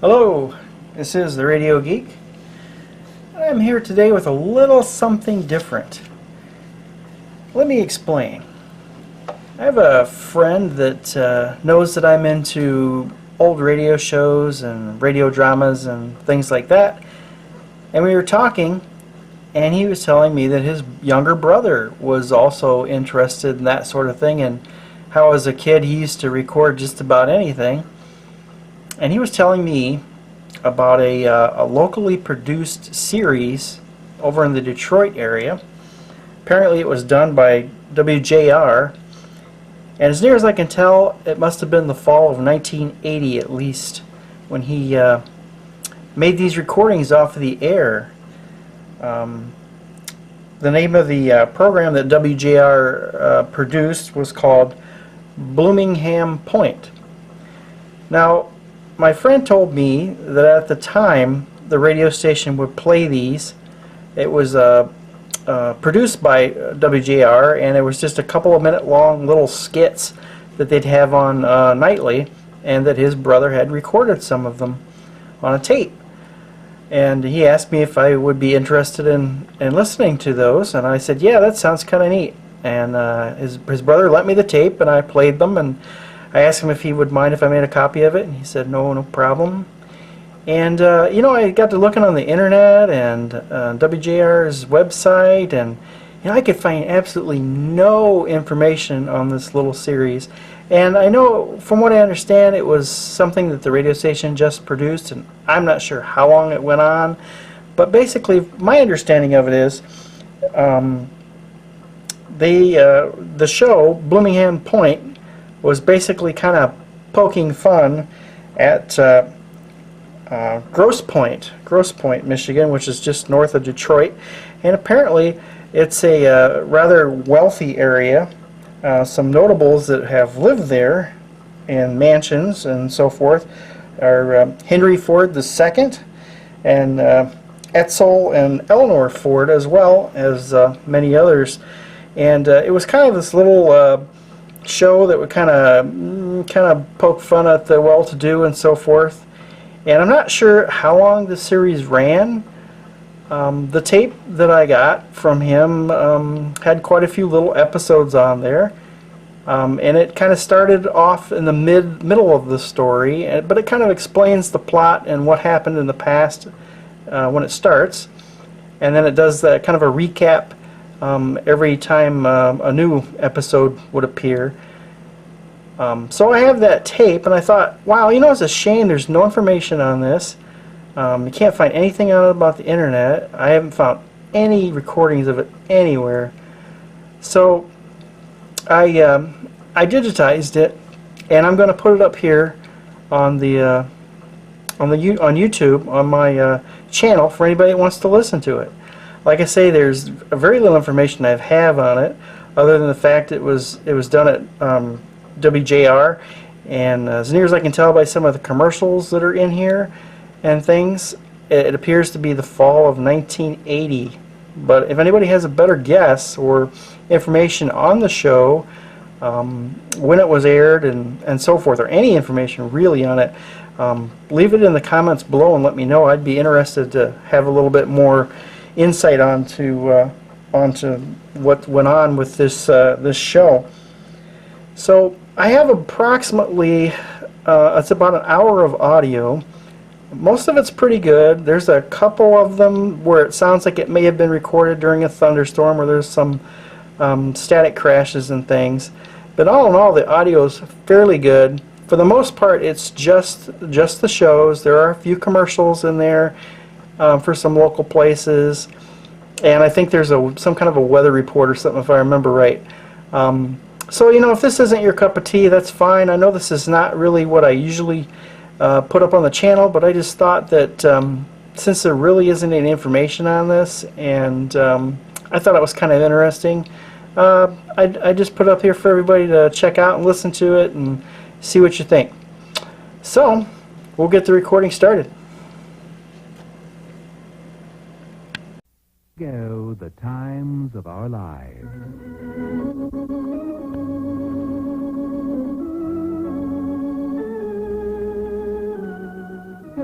Hello, this is the Radio Geek. I'm here today with a little something different. Let me explain. I have a friend that knows that I'm into old radio shows and radio dramas and things like that. And we were talking, and he was telling me that his younger brother was also interested in that sort of thing, and how as a kid he used to record just about anything. And he was telling me about a locally produced series over in the Detroit area. Apparently it was done by WJR, and as near as I can tell, it must have been the fall of 1980 at least when he made these recordings off of the air. The name of the program that WJR produced was called Bloomingham Point. Now, my friend told me that at the time the radio station would play these. It was produced by WJR, and it was just a couple of minute long little skits that they'd have on nightly, and that his brother had recorded some of them on a tape. And he asked me if I would be interested in listening to those, and I said, yeah, that sounds kind of neat. And his brother lent me the tape, and I played them, and I asked him if he would mind if I made a copy of it, and he said no problem. And I got to looking on the internet and WJR's website, and I could find absolutely no information on this little series. And I know, from what I understand, it was something that the radio station just produced, and I'm not sure how long it went on. But basically, my understanding of it is the show, Bloomingham Point, was basically kind of poking fun at Grosse Pointe, Michigan, which is just north of Detroit. And apparently it's a rather wealthy area. Some notables that have lived there in mansions and so forth are Henry Ford II and Etzel and Eleanor Ford, as well as many others. And it was kind of this little show that would kind of poke fun at the well-to-do and so forth. And I'm not sure how long the series ran. The tape that I got from him had quite a few little episodes on there, and it kind of started off in the middle of the story, but it kind of explains the plot and what happened in the past when it starts, and then it does that kind of a recap every time a new episode would appear. So I have that tape, and I thought, wow, it's a shame there's no information on this. You can't find anything on it about the internet. I haven't found any recordings of it anywhere. So I digitized it, and I'm going to put it up here on on YouTube on my channel for anybody that wants to listen to it. Like I say, there's very little information I have on it, other than the fact it was done at WJR, and as near as I can tell by some of the commercials that are in here and things, it appears to be the fall of 1980. But if anybody has a better guess or information on the show, when it was aired and so forth, or any information really on it, leave it in the comments below and let me know. I'd be interested to have a little bit more insight onto what went on with this show. So I have approximately it's about an hour of audio. Most of it's pretty good. There's a couple of them where it sounds like it may have been recorded during a thunderstorm, where there's some static crashes and things. But all in all, the audio is fairly good. For the most part, it's just the shows. There are a few commercials in there for some local places, and I think there's some kind of a weather report or something, if I remember right. So if this isn't your cup of tea, that's fine. I know this is not really what I usually put up on the channel, but I just thought that since there really isn't any information on this, and I thought it was kind of interesting, I just put it up here for everybody to check out and listen to it and see what you think. So we'll get the recording started. Go the times of our lives.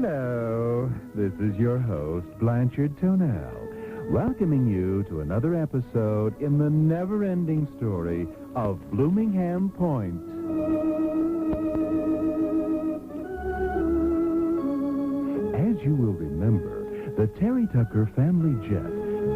Hello, this is your host, Blanchard Tonell, welcoming you to another episode in the never-ending story of Bloomingham Point. As you will remember, the Terry Tucker family jet,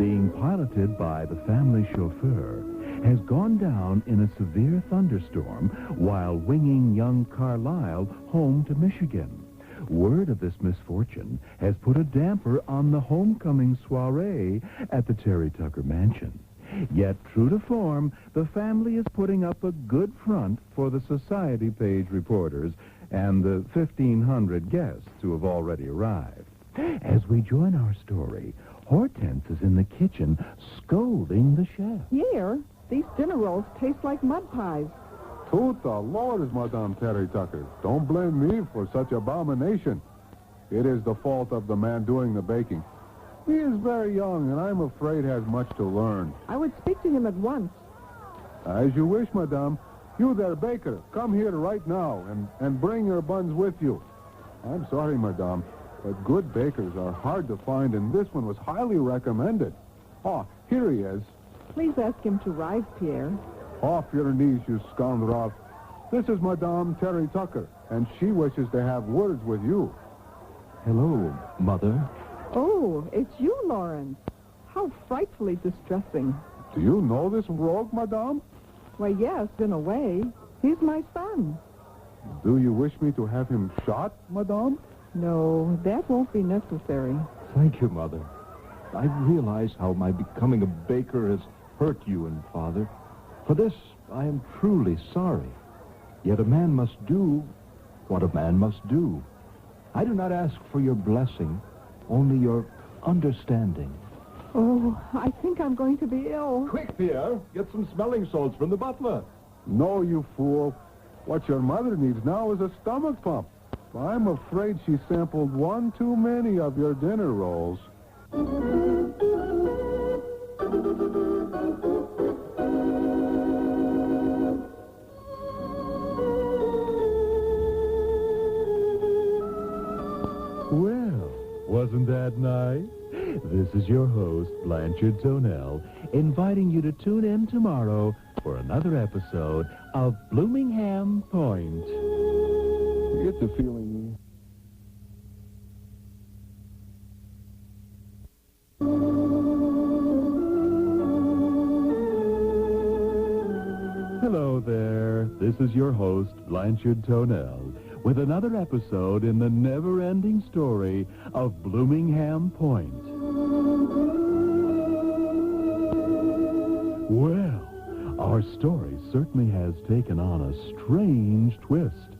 being piloted by the family chauffeur, has gone down in a severe thunderstorm while winging young Carlisle home to Michigan. Word of this misfortune has put a damper on the homecoming soiree at the Terry Tucker mansion. Yet, true to form, the family is putting up a good front for the society page reporters and the 1,500 guests who have already arrived. As we join our story, Hortense is in the kitchen scolding the chef. Here, these dinner rolls taste like mud pies. Toot the Lord, Madame Terry Tucker. Don't blame me for such abomination. It is the fault of the man doing the baking. He is very young, and I'm afraid has much to learn. I would speak to him at once. As you wish, Madame. You there, baker, come here right now and bring your buns with you. I'm sorry, Madame, but good bakers are hard to find, and this one was highly recommended. Ah, here he is. Please ask him to rise, Pierre. Off your knees, you scoundrel. This is Madame Terry Tucker, and she wishes to have words with you. Hello, Mother. Oh, it's you, Lawrence. How frightfully distressing. Do you know this rogue, Madame? Why, yes, in a way. He's my son. Do you wish me to have him shot, Madame? No, that won't be necessary. Thank you, Mother. I realize how my becoming a baker has hurt you and Father. For this, I am truly sorry. Yet a man must do what a man must do. I do not ask for your blessing, only your understanding. Oh, I think I'm going to be ill. Quick, Pierre, get some smelling salts from the butler. No, you fool. What your mother needs now is a stomach pump. I'm afraid she sampled one too many of your dinner rolls. Well, wasn't that nice? This is your host, Blanchard Tonell, inviting you to tune in tomorrow for another episode of Bloomingham Point. You get the feeling... Hello there. This is your host, Blanchard Tonell, with another episode in the never-ending story of Bloomingham Point. Well, our story certainly has taken on a strange twist.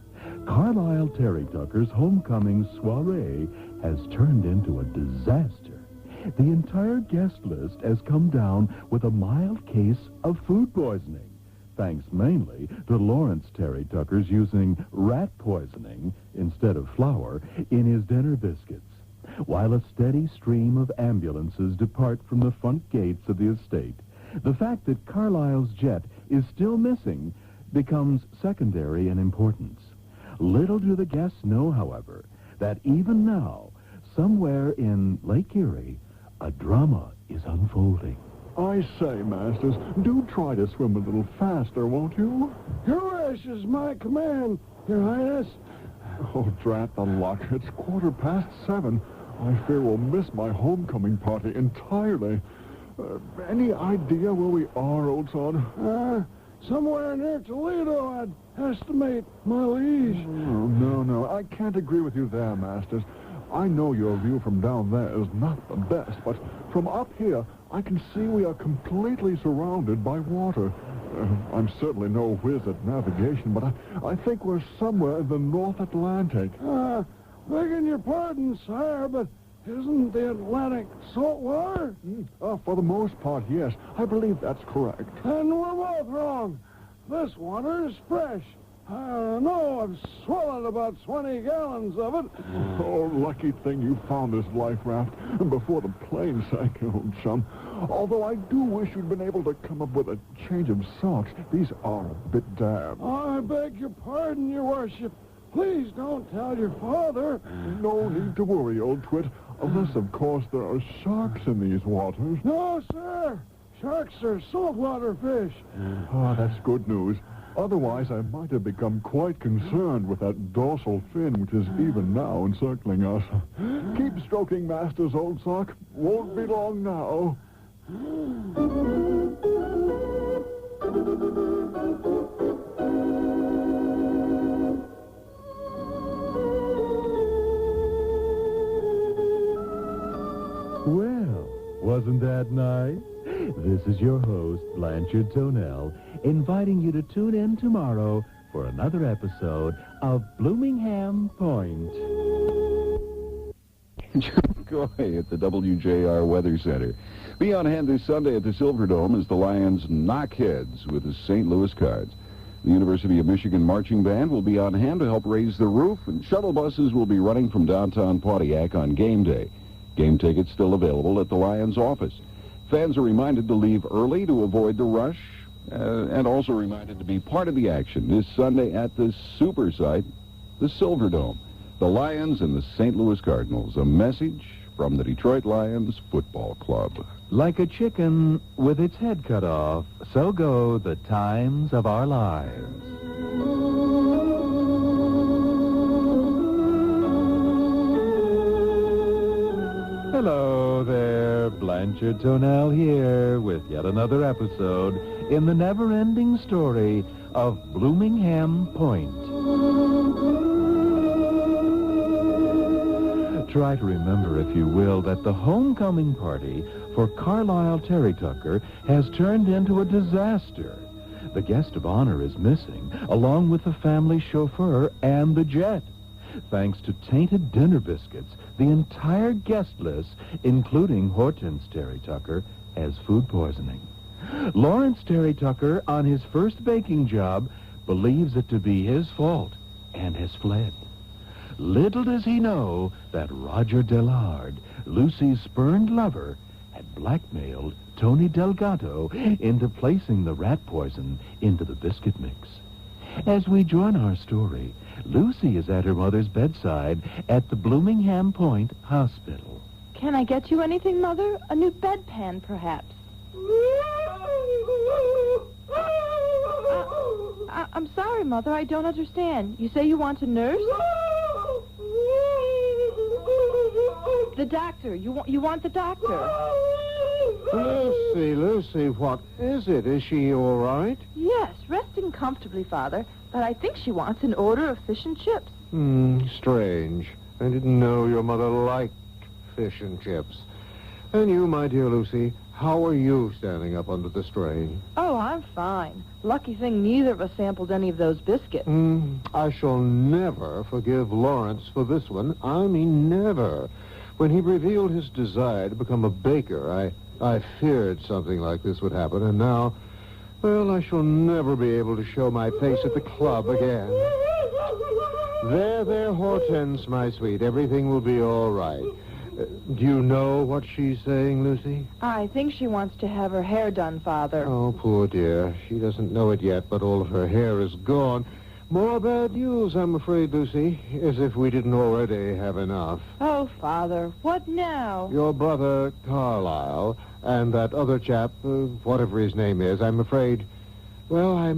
Carlisle Terry Tucker's homecoming soiree has turned into a disaster. The entire guest list has come down with a mild case of food poisoning, thanks mainly to Lawrence Terry Tucker's using rat poisoning instead of flour in his dinner biscuits, while a steady stream of ambulances depart from the front gates of the estate. The fact that Carlisle's jet is still missing becomes secondary in importance. Little do the guests know, however, that even now, somewhere in Lake Erie, a drama is unfolding. I say, Masters, do try to swim a little faster, won't you? Your wish is my command, Your Highness. Oh, drat the luck. It's 7:15. I fear we'll miss my homecoming party entirely. Any idea where we are, old son? Somewhere near Toledo, I'd estimate, my liege. Oh, no. I can't agree with you there, Masters. I know your view from down there is not the best, but from up here, I can see we are completely surrounded by water. I'm certainly no whiz at navigation, but I think we're somewhere in the North Atlantic. Begging your pardon, sire, but isn't the Atlantic salt water? For the most part, yes. I believe that's correct. And we're both wrong. This water is fresh. I know I've swallowed about 20 gallons of it. Oh, lucky thing you found this life raft before the plane sank, old chum. Although I do wish you'd been able to come up with a change of socks. These are a bit damp. I beg your pardon, your worship. Please don't tell your father. No need to worry, old twit. Unless, of course, there are sharks in these waters. No, sir. Sharks are saltwater fish. Ah, that's good news. Otherwise, I might have become quite concerned with that dorsal fin, which is even now encircling us. Keep stroking, Masters, old sock. Won't be long now. Well, wasn't that nice? This is your host, Blanchard Tonell, inviting you to tune in tomorrow for another episode of Bloomingham Point. Joy at the WJR Weather Center. Be on hand this Sunday at the Silverdome as the Lions knock heads with the St. Louis Cards. The University of Michigan Marching Band will be on hand to help raise the roof, and shuttle buses will be running from downtown Pontiac on game day. Game tickets still available at the Lions office. Fans are reminded to leave early to avoid the rush, and also reminded to be part of the action this Sunday at the super site, the Silverdome. The Lions and the St. Louis Cardinals. A message from the Detroit Lions Football Club. Like a chicken with its head cut off, so go the times of our lives. Hello there, Blanchard Tonell here with yet another episode in the never-ending story of Bloomingham Point. Try to remember, if you will, that the homecoming party for Carlisle Terry Tucker has turned into a disaster. The guest of honor is missing, along with the family chauffeur and the jet. Thanks to tainted dinner biscuits, the entire guest list, including Hortense Terry Tucker, has food poisoning. Lawrence Terry Tucker, on his first baking job, believes it to be his fault and has fled. Little does he know that Roger Dillard, Lucy's spurned lover, had blackmailed Tony Delgado into placing the rat poison into the biscuit mix. As we join our story, Lucy is at her mother's bedside at the Bloomingham Point Hospital. Can I get you anything, Mother? A new bedpan, perhaps? I'm sorry, Mother. I don't understand. You say you want a nurse? The doctor. You want the doctor? Lucy, what is it? Is she all right? Yes, resting comfortably, Father. But I think she wants an order of fish and chips. Strange. I didn't know your mother liked fish and chips. And you, my dear Lucy, how are you standing up under the strain? Oh, I'm fine. Lucky thing neither of us sampled any of those biscuits. I shall never forgive Lawrence for this one. I mean, never. When he revealed his desire to become a baker, I feared something like this would happen, and now, well, I shall never be able to show my face at the club again. There, Hortense, my sweet. Everything will be all right. Do you know what she's saying, Lucy? I think she wants to have her hair done, Father. Oh, poor dear. She doesn't know it yet, but all of her hair is gone. More bad news, I'm afraid, Lucy, as if we didn't already have enough. Oh, Father, what now? Your brother, Carlisle, and that other chap, whatever his name is, I'm afraid I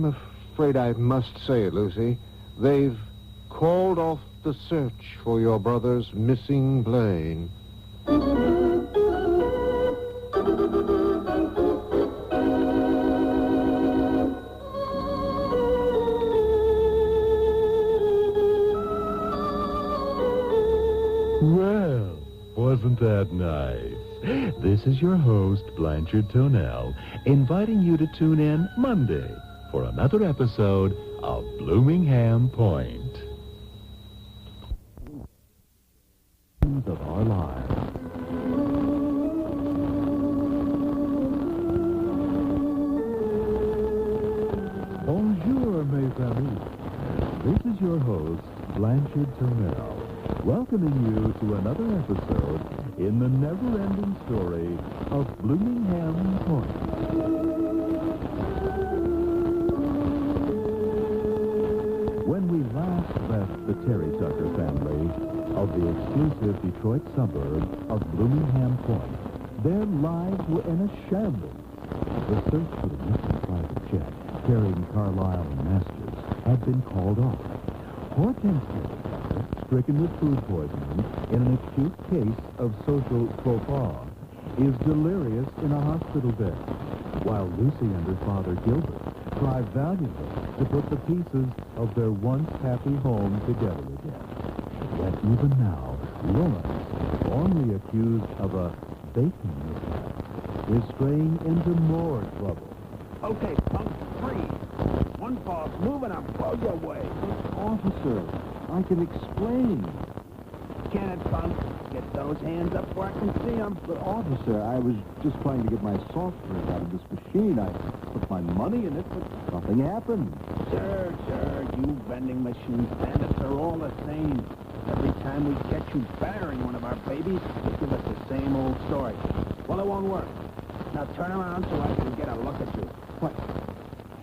must say it, Lucy. They've called off the search for your brother's missing plane. Well, wasn't that nice? This is your host, Blanchard Tonell, inviting you to tune in Monday for another episode of Bloomingham Point. Of our lives. Bonjour, mes amis. This is your host, Blanchard Tonell, welcoming you to another episode in the never-ending story of Bloomingham Point. When we last left the Terry Tucker family of the exclusive Detroit suburb of Bloomingham Point, their lives were in a shambles. The search for the missing private jet carrying Carlisle and Masters had been called off. Hortense Terry Tucker, stricken with food poisoning in an acute case of social faux pas, is delirious in a hospital bed, while Lucy and her father Gilbert try valiantly to put the pieces of their once happy home together again. Yet even now, Lawrence, wrongly accused of a baking mishap, is straying into more trouble. Okay, punk, freeze. One ball's moving, I'll blow you away. Officer, I can explain. Can it, punk? Get those hands up where I can see them. But, officer, I was just trying to get my soft drink out of this machine. I put my money in it, but nothing happened. Sure. You vending machine bandits are all the same. Every time we catch you battering one of our babies, you give us the same old story. Well, it won't work. Now turn around so I can get a look at you.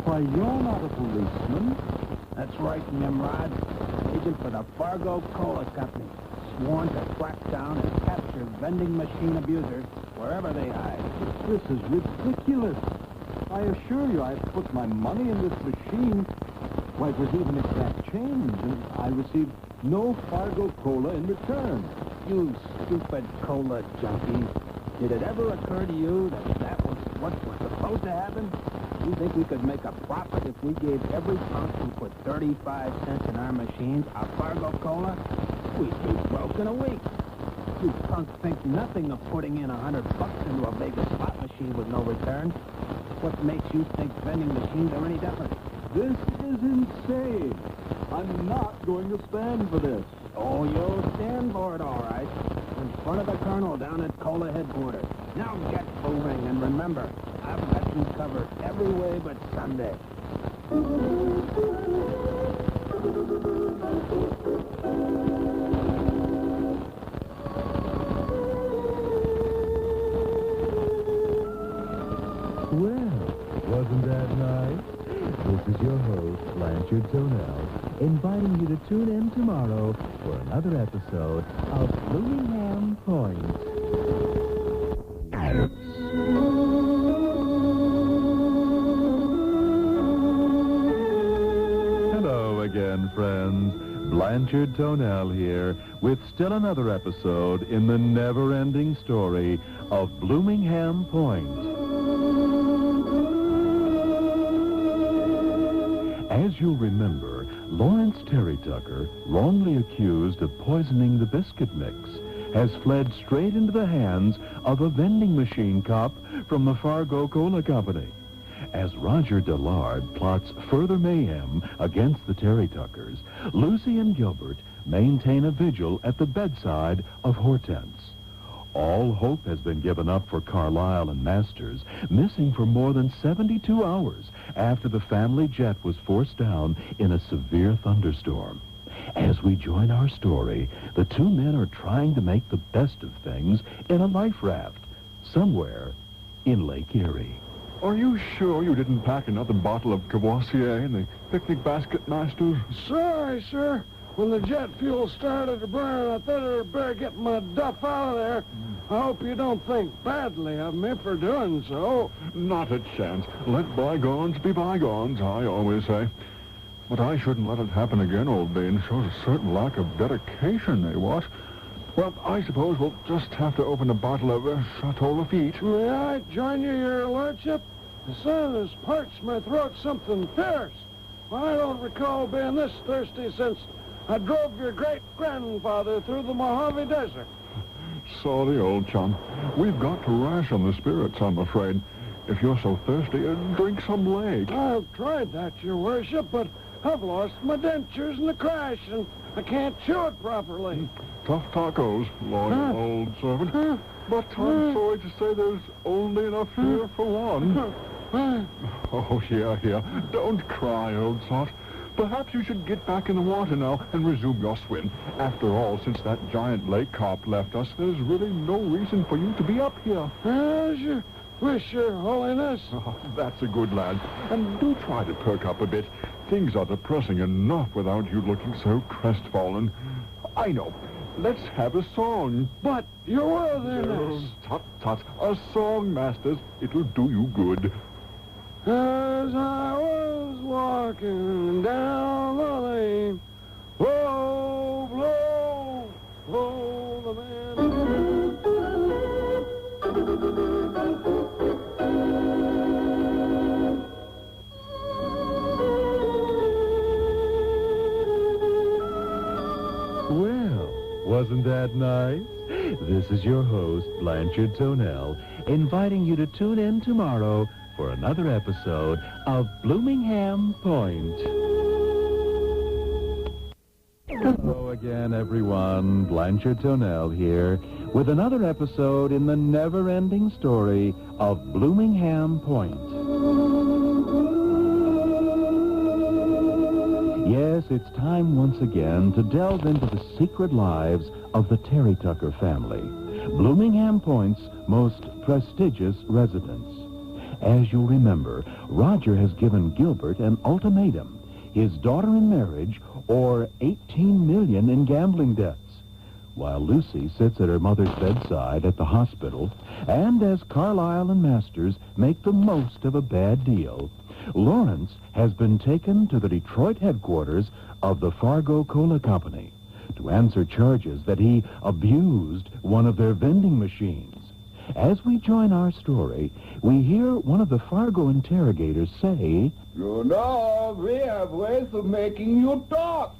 Why, you're not a policeman. That's right, Nimrod. Agent for the Fargo Cola Company. Sworn to track down and capture vending machine abusers wherever they hide. This is ridiculous. I assure you, I put my money in this machine. Why, it was even exact change, and I received no Fargo Cola in return. You stupid cola junkie. Did it ever occur to you that that was what was supposed to happen? You think we could make a profit if we gave every punk who put 35 cents in our machines a Fargo Cola? We'd be broke in a week. You punks think nothing of putting in $100 into a Vegas slot machine with no return. What makes you think vending machines are any different? This is insane. I'm not going to stand for this. Oh, you'll stand for it, all right. In front of the colonel down at Cola headquarters. Now get moving, and remember, I've got you covered every way but Sunday. Well, wasn't that nice? This is your host, Blanchard Tonell, inviting you to tune in tomorrow for another episode of Bloomingham Point. Hello again, friends. Blanchard Tonell here with still another episode in the never-ending story of Bloomingham Point. As you'll remember, Lawrence Terry Tucker, wrongly accused of poisoning the biscuit mix, has fled straight into the hands of a vending machine cop from the Fargo Cola Company. As Roger Dillard plots further mayhem against the Terry Tuckers, Lucy and Gilbert maintain a vigil at the bedside of Hortense. All hope has been given up for Carlisle and Masters, missing for more than 72 hours after the family jet was forced down in a severe thunderstorm. As we join our story, the two men are trying to make the best of things in a life raft somewhere in Lake Erie. Are you sure you didn't pack another bottle of Cavossier in the picnic basket, Masters? Sorry, sir. When the jet fuel started to burn, I thought I'd better get my duff out of there. I hope you don't think badly of me for doing so. Not a chance. Let bygones be bygones, I always say. But I shouldn't let it happen again, old bean. Shows a certain lack of dedication, eh, what? Well, I suppose we'll just have to open a bottle of Chateau Lafite. May I join you, your lordship? The sun has parched my throat something fierce. I don't recall being this thirsty since I drove your great-grandfather through the Mojave Desert. Sorry, old chum. We've got to ration the spirits, I'm afraid. If you're so thirsty, drink some lake. I've tried that, your worship, but I've lost my dentures in the crash, and I can't chew it properly. Tough tacos, loyal old servant. But I'm sorry to say there's only enough here for one. Oh, here. Don't cry, old sot. Perhaps you should get back in the water now and resume your swim. After all, since that giant lake carp left us, there's really no reason for you to be up here. As you wish, your holiness. Oh, that's a good lad. And do try to perk up a bit. Things are depressing enough without you looking so crestfallen. I know. Let's have a song. But, Your Worthiness! Tut, tut. A song, Masters. It'll do you good. As I was walking down the lane, blow, blow, blow the man. Well, wasn't that nice? This is your host, Blanchard Tonell, inviting you to tune in tomorrow for another episode of Bloomingham Point. Hello again, everyone. Blanchard Tonell here with another episode in the never-ending story of Bloomingham Point. Yes, it's time once again to delve into the secret lives of the Terry Tucker family, Bloomingham Point's most prestigious residents. As you'll remember, Roger has given Gilbert an ultimatum, his daughter in marriage or $18 million in gambling debts, while Lucy sits at her mother's bedside at the hospital, and as Carlyle and Masters make the most of a bad deal, Lawrence has been taken to the Detroit headquarters of the Fargo Cola Company to answer charges that he abused one of their vending machines. As we join our story, we hear one of the Fargo interrogators say, You know, we have ways of making you talk.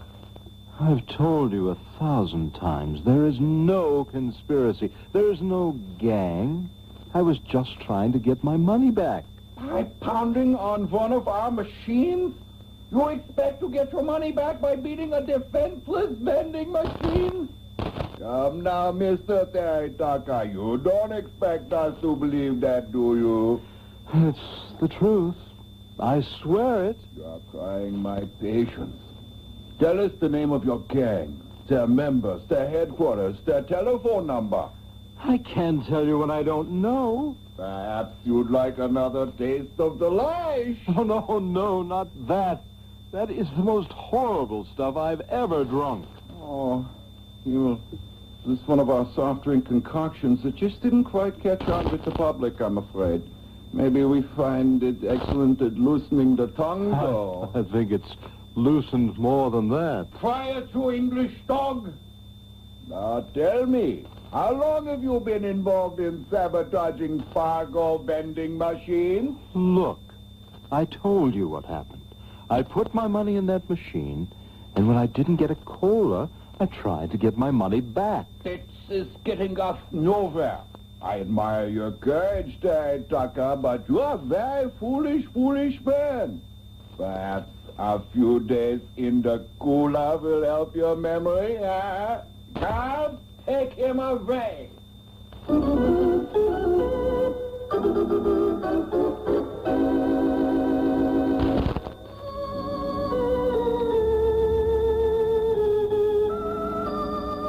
I've told you 1,000 times, there is no conspiracy. There is no gang. I was just trying to get my money back. By pounding on one of our machines? You expect to get your money back by beating a defenseless vending machine? Come now, Mr. Terry Tucker. You don't expect us to believe that, do you? It's the truth. I swear it. You're trying my patience. Tell us the name of your gang, their members, their headquarters, their telephone number. I can't tell you when I don't know. Perhaps you'd like another taste of the lash. Oh, no, not that. That is the most horrible stuff I've ever drunk. Oh, this is one of our soft drink concoctions that just didn't quite catch on with the public, I'm afraid. Maybe we find it excellent at loosening the tongue, though. I think it's loosened more than that. Try it, you English dog. Now tell me, how long have you been involved in sabotaging Fargo vending machines? Look, I told you what happened. I put my money in that machine, and when I didn't get a cola, I tried to get my money back. This is getting us nowhere. I admire your courage, Terry Tucker, but you are a very foolish man. Perhaps a few days in the cooler will help your memory, huh? Now, take him away.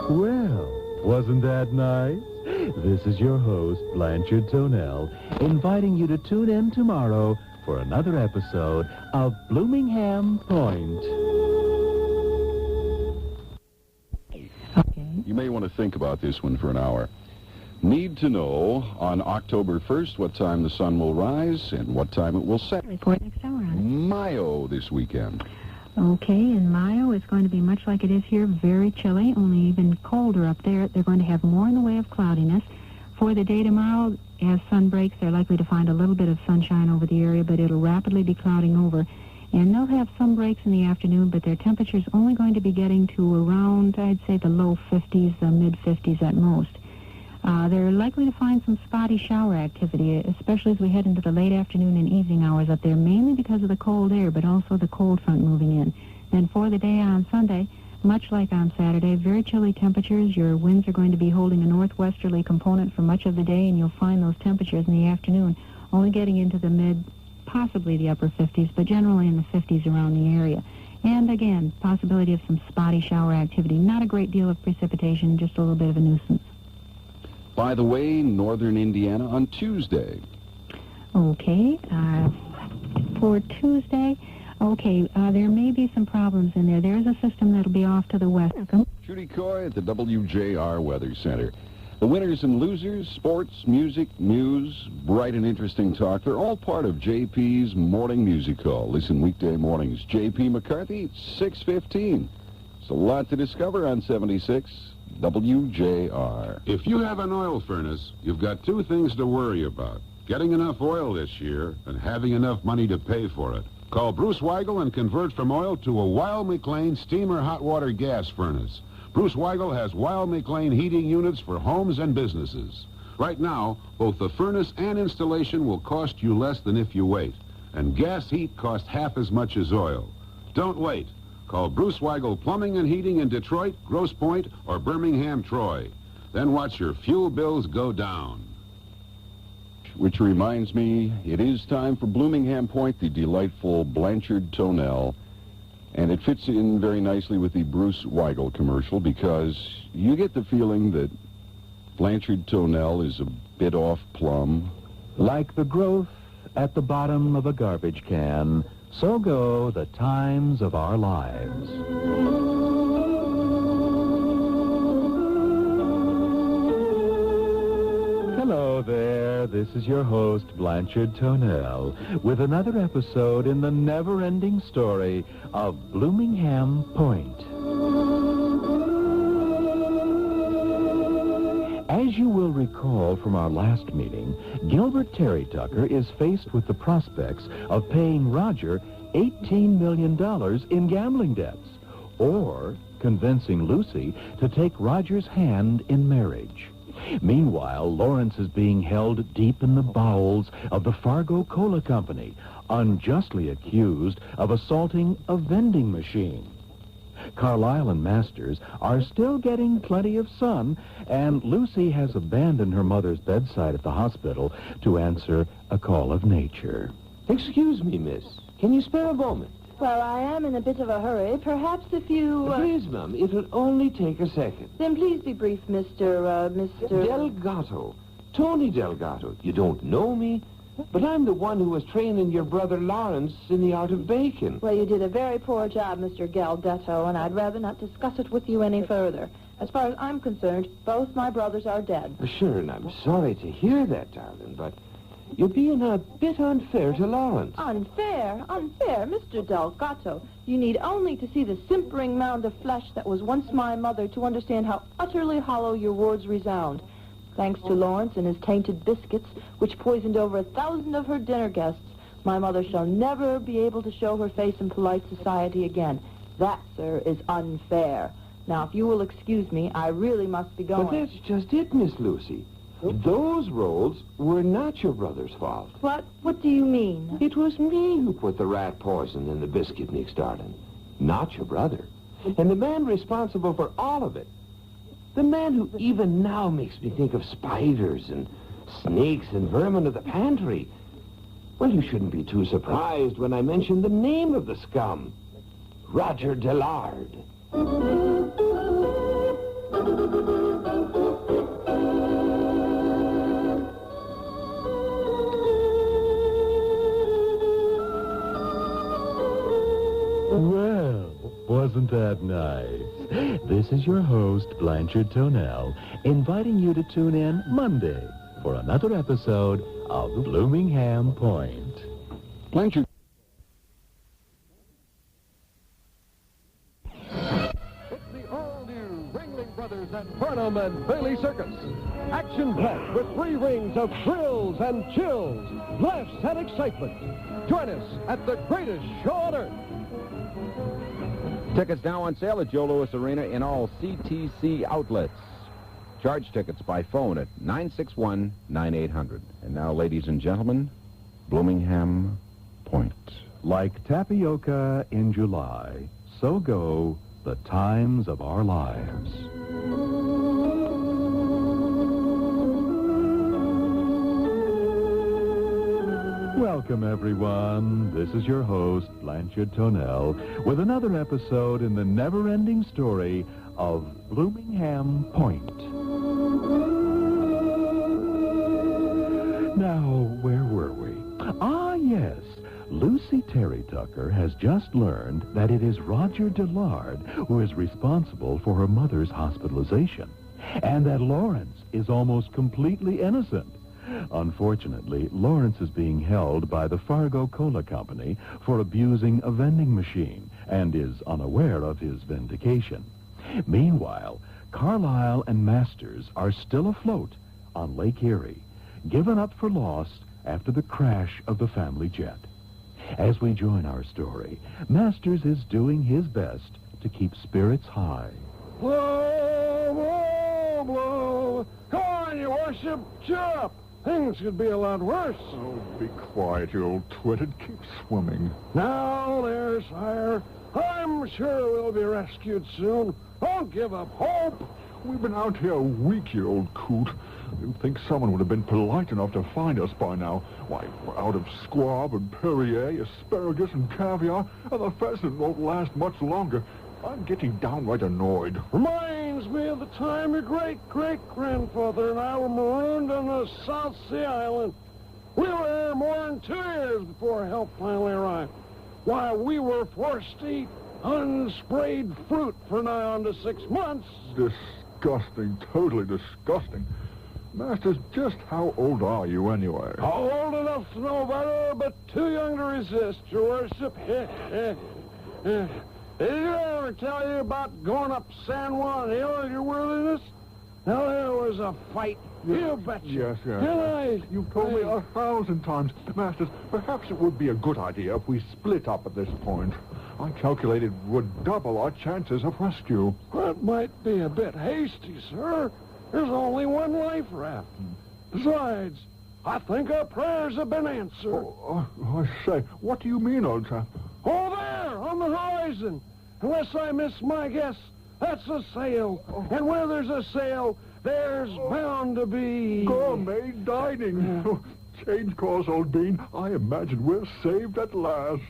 Well, wasn't that nice? This is your host, Blanchard Tonell, inviting you to tune in tomorrow for another episode of Bloomingham Point. You may want to think about this one for an hour. Need to know on October 1st what time the sun will rise and what time it will set. Report next hour on it. Mayo this weekend. Okay, in Mayo, it's going to be much like it is here, very chilly, only even colder up there. They're going to have more in the way of cloudiness. For the day tomorrow, as sun breaks, they're likely to find a little bit of sunshine over the area, but it'll rapidly be clouding over. And they'll have some breaks in the afternoon, but their temperature's only going to be getting to around, I'd say, the low 50s, the mid-50s at most. They're likely to find some spotty shower activity, especially as we head into the late afternoon and evening hours up there, mainly because of the cold air, but also the cold front moving in. Then for the day on Sunday, much like on Saturday, very chilly temperatures. Your winds are going to be holding a northwesterly component for much of the day, and you'll find those temperatures in the afternoon only getting into the mid, possibly the upper 50s, but generally in the 50s around the area. And again, possibility of some spotty shower activity. Not a great deal of precipitation, just a little bit of a nuisance. By the way, northern Indiana on Tuesday. Okay, for Tuesday, Okay, there may be some problems in there. There is a system that'll be off to the west. Judy Coy at the WJR Weather Center. The winners and losers, sports, music, news, bright and interesting talk, they're all part of JP's Morning Music Hall. Listen weekday mornings. JP McCarthy, 6:15. It's a lot to discover on 76 WJR. If you have an oil furnace, you've got two things to worry about. Getting enough oil this year and having enough money to pay for it. Call Bruce Weigel and convert from oil to a Wild McLean steamer hot water gas furnace. Bruce Weigel has Wild McLean heating units for homes and businesses. Right now, both the furnace and installation will cost you less than if you wait. And gas heat costs half as much as oil. Don't wait. Call Bruce Weigel Plumbing and Heating in Detroit, Grosse Pointe, or Birmingham, Troy. Then watch your fuel bills go down. Which reminds me, it is time for Bloomingham Point, the delightful Blanchard Tonel. And it fits in very nicely with the Bruce Weigel commercial because you get the feeling that Blanchard Tonel is a bit off plumb. Like the growth at the bottom of a garbage can, so go the times of our lives. Hello there, this is your host, Blanchard Tonel, with another episode in the never-ending story of Bloomingham Point. As you will recall from our last meeting, Gilbert Terry Tucker is faced with the prospects of paying Roger $18 million in gambling debts, or convincing Lucy to take Roger's hand in marriage. Meanwhile, Lawrence is being held deep in the bowels of the Fargo Cola Company, unjustly accused of assaulting a vending machine. Carlisle and Masters are still getting plenty of sun, and Lucy has abandoned her mother's bedside at the hospital to answer a call of nature. Excuse me, miss. Can you spare a moment? Well, I am in a bit of a hurry. Perhaps if you... Please, ma'am, it'll only take a second. Then please be brief, Mr. Delgato. Tony Delgato. You don't know me, but I'm the one who was training your brother Lawrence in the art of baking. Well, you did a very poor job, Mr. Galdetto, and I'd rather not discuss it with you any further. As far as I'm concerned, both my brothers are dead. Sure, and I'm sorry to hear that, darling, but you're being a bit unfair to Lawrence. Unfair? Unfair? Mr. Delgato, you need only to see the simpering mound of flesh that was once my mother to understand how utterly hollow your words resound. Thanks to Lawrence and his tainted biscuits, which poisoned over 1,000 of her dinner guests, my mother shall never be able to show her face in polite society again. That, sir, is unfair. Now, if you will excuse me, I really must be going. But that's just it, Miss Lucy. Those rolls were not your brother's fault. What? What do you mean? It was me who put the rat poison in the biscuit mix, darling. Not your brother. And the man responsible for all of it. The man who even now makes me think of spiders and snakes and vermin of the pantry. Well, you shouldn't be too surprised when I mention the name of the scum. Roger Dillard. Well, wasn't that nice? This is your host, Blanchard Tonel, inviting you to tune in Monday for another episode of Bloomingham Point. Blanchard. It's the all-new Ringling Brothers and Barnum and Bailey Circus. Action-packed with 3 rings of thrills and chills, laughs and excitement. Join us at the greatest show on earth. Tickets now on sale at Joe Louis Arena in all CTC outlets. Charge tickets by phone at 961-9800. And now, ladies and gentlemen, Bloomingham Point. Like tapioca in July, so go the times of our lives. Welcome, everyone. This is your host, Blanchard Tonel, with another episode in the never-ending story of Bloomingham Point. Now, where were we? Ah, yes. Lucy Terry Tucker has just learned that it is Roger Dillard who is responsible for her mother's hospitalization, and that Lawrence is almost completely innocent. Unfortunately, Lawrence is being held by the Fargo Cola Company for abusing a vending machine and is unaware of his vindication. Meanwhile, Carlisle and Masters are still afloat on Lake Erie, given up for lost after the crash of the family jet. As we join our story, Masters is doing his best to keep spirits high. Blow, blow, blow. Come on, your worship. Cheer up. Things could be a lot worse. Oh, be quiet, you old twit, and keep swimming. Now, there, sire. I'm sure we'll be rescued soon. Don't give up hope. We've been out here a week, you old coot. You'd think someone would have been polite enough to find us by now. Why, we're out of squab and Perrier, asparagus and caviar, and the pheasant won't last much longer. I'm getting downright annoyed. Reminds me of the time your great-great-grandfather and I were marooned on the South Sea Island. We were there more than 2 years before help finally arrived. Why, we were forced to eat unsprayed fruit for nigh on to 6 months. Disgusting, totally disgusting. Masters, just how old are you anyway? Old enough to know better, but too young to resist, your worship. Did you ever tell you about going up San Juan Hill, your worthiness? Now, there was a fight. You betcha. Yes. And You've told me 1,000 times. Masters, perhaps it would be a good idea if we split up at this point. I calculated would double our chances of rescue. That might be a bit hasty, sir. There's only one life raft. Besides, I think our prayers have been answered. Oh, I say, what do you mean, old chap? Oh, there, on the horizon. Unless I miss my guess, that's a sail. And where there's a sail, there's bound to be... Gourmet dining. Oh, change course, old bean. I imagine we're saved at last.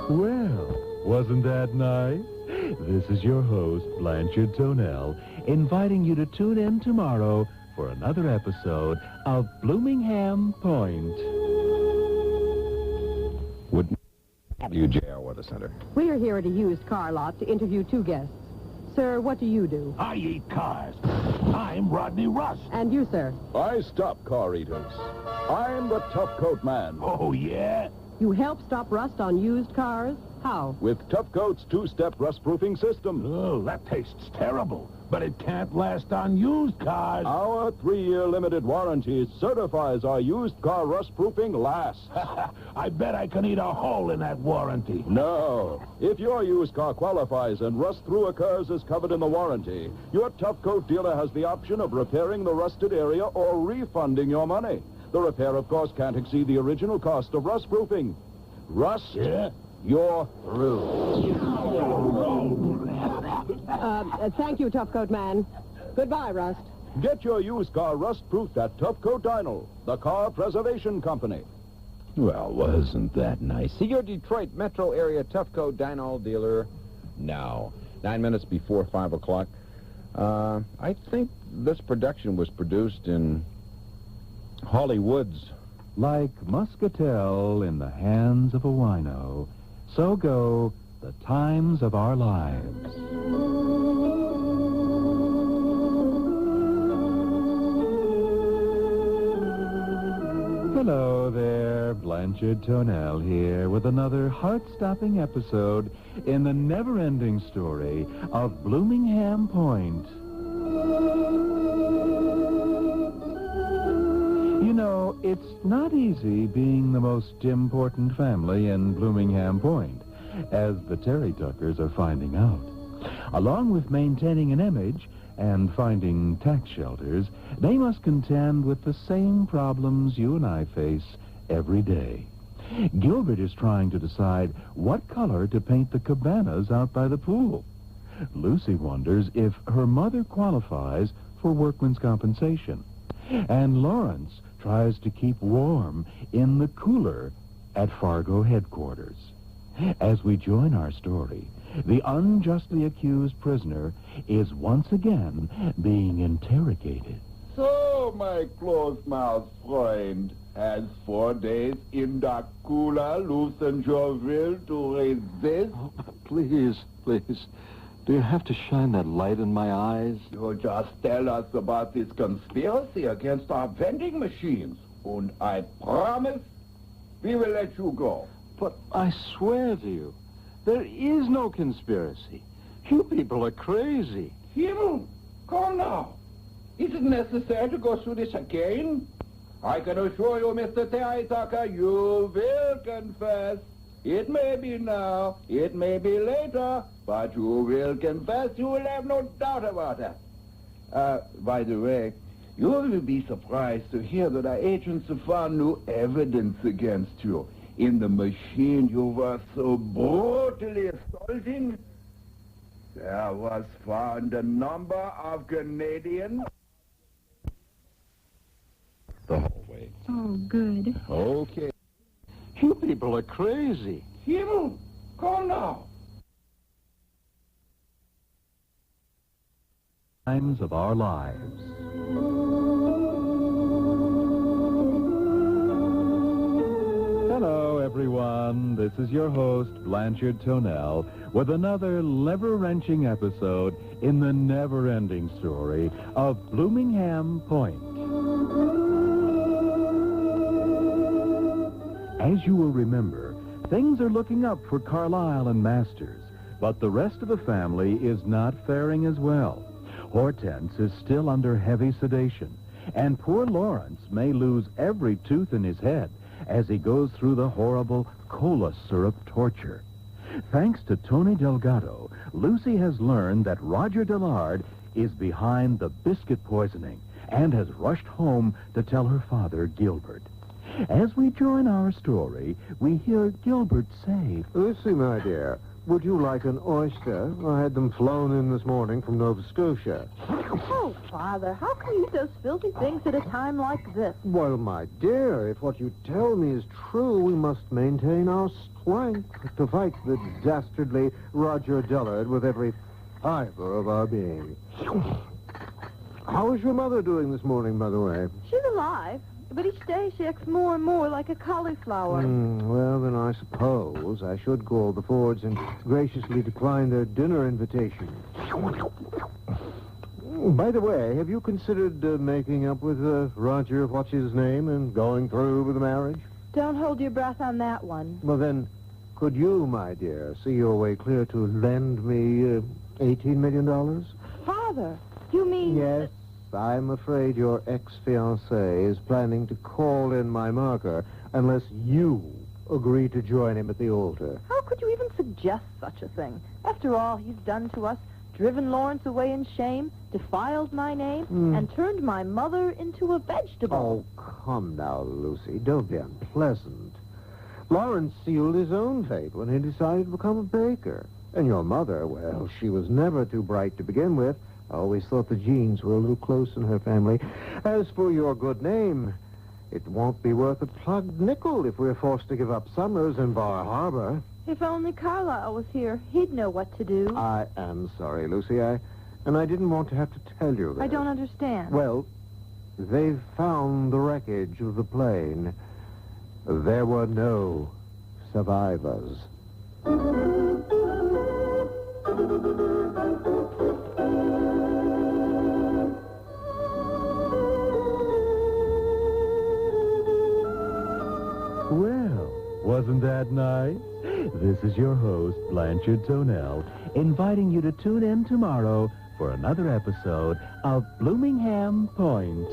Well, wasn't that nice? This is your host, Blanchard Tonell, inviting you to tune in tomorrow for another episode of Bloomingham Point. WJR Weather Center. We are here at a used car lot to interview 2 guests. Sir, what do you do? I eat cars. I'm Rodney Rust. And you, sir? I stop car eaters. I'm the Tough Coat Man. Oh, yeah? You help stop rust on used cars? How? With Tough Coat's 2-step rust-proofing system. Oh, that tastes terrible. But it can't last on used cars. Our 3-year limited warranty certifies our used car rust-proofing lasts. I bet I can eat a hole in that warranty. No. If your used car qualifies and rust-through occurs as covered in the warranty, your Tough Coat dealer has the option of repairing the rusted area or refunding your money. The repair, of course, can't exceed the original cost of rust-proofing. Rust? Yeah? You're through. Thank you, Tough Coat Man. Goodbye, Rust. Get your used car rust-proofed at Tough Coat Dynal, the car preservation company. Well, wasn't that nice? See your Detroit metro area Tough Coat Dynal dealer now. 9 minutes before 5 o'clock. I think this production was produced in Hollywoods. Like muscatel in the hands of a wino, so go the times of our lives. Hello there, Blanchard Tonell here with another heart-stopping episode in the never-ending story of Bloomingham Point. You know, it's not easy being the most important family in Bloomingham Point, as the Terry Tuckers are finding out. Along with maintaining an image and finding tax shelters, they must contend with the same problems you and I face every day. Gilbert is trying to decide what color to paint the cabanas out by the pool. Lucy wonders if her mother qualifies for workman's compensation. And Lawrence tries to keep warm in the cooler at Fargo headquarters. As we join our story, the unjustly accused prisoner is once again being interrogated. So, my close-mouthed friend, has 4 days in the cooler loosened your will to resist? Oh, please. Do you have to shine that light in my eyes? You just tell us about this conspiracy against our vending machines, and I promise we will let you go. But I swear to you, there is no conspiracy. You people are crazy. Himmel, come now. Is it necessary to go through this again? I can assure you, Mr. Terry Tucker, you will confess. It may be now, it may be later, but you will confess. You will have no doubt about that. By the way, you will be surprised to hear that our agents have found new evidence against you. In the machine you were so brutally assaulting, there was found a number of Canadian... The hallway. Oh, good. Okay. You people are crazy. Himmel, come now. Times of our lives. Hello, everyone. This is your host, Blanchard Tonell, with another lever-wrenching episode in the never-ending story of Bloomingham Point. As you will remember, things are looking up for Carlisle and Masters, but the rest of the family is not faring as well. Hortense is still under heavy sedation, and poor Lawrence may lose every tooth in his head as he goes through the horrible cola syrup torture. Thanks to Tony Delgado, Lucy has learned that Roger Dillard is behind the biscuit poisoning and has rushed home to tell her father, Gilbert. As we join our story, we hear Gilbert say, Lucy, my dear, would you like an oyster? I had them flown in this morning from Nova Scotia. Oh, Father, how can you eat those filthy things at a time like this? Well, my dear, if what you tell me is true, we must maintain our strength to fight the dastardly Roger Dillard with every fiber of our being. How is your mother doing this morning, by the way? She's alive. But each day she acts more and more like a cauliflower. Well, then I suppose I should call the Fords and graciously decline their dinner invitation. By the way, have you considered making up with Roger, what's his name, and going through with the marriage? Don't hold your breath on that one. Well, then, could you, my dear, see your way clear to lend me $18 million? Father, you mean... Yes. I'm afraid your ex-fiancé is planning to call in my marker unless you agree to join him at the altar. How could you even suggest such a thing? After all he's done to us, driven Lawrence away in shame, defiled my name, and turned my mother into a vegetable. Oh, come now, Lucy. Don't be unpleasant. Lawrence sealed his own fate when he decided to become a baker. And your mother, well, she was never too bright to begin with. I always thought the genes were a little close in her family. As for your good name, it won't be worth a plugged nickel if we're forced to give up Summers in Bar Harbor. If only Carlisle was here, he'd know what to do. I am sorry, Lucy. I didn't want to have to tell you that. I don't understand. Well, they've found the wreckage of the plane. There were no survivors. Well, wasn't that nice? This is your host, Blanchard Tonell, inviting you to tune in tomorrow for another episode of Bloomingham Point.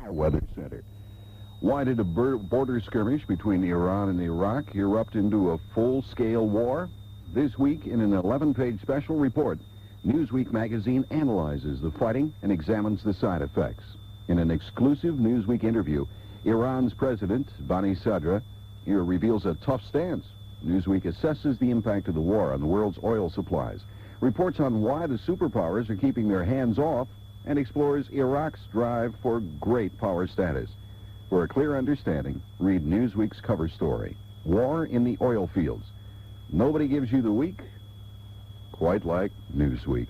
Weather Center. Why did a border skirmish between Iran and Iraq erupt into a full-scale war? This week, in an 11-page special report, Newsweek magazine analyzes the fighting and examines the side effects. In an exclusive Newsweek interview, Iran's president, Bani Sadr, here reveals a tough stance. Newsweek assesses the impact of the war on the world's oil supplies, reports on why the superpowers are keeping their hands off, and explores Iraq's drive for great power status. For a clear understanding, read Newsweek's cover story, War in the Oil Fields. Nobody gives you the week quite like Newsweek.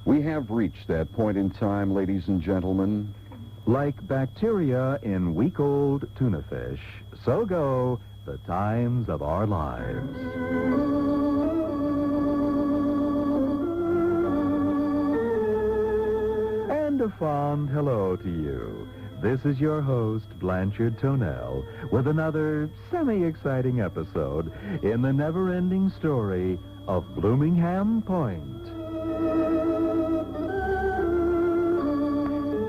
We have reached that point in time, ladies and gentlemen. Like bacteria in week-old tuna fish, so go the times of our lives. And a fond hello to you. This is your host, Blanchard Tonell, with another semi-exciting episode in the never-ending story of Bloomingham Point.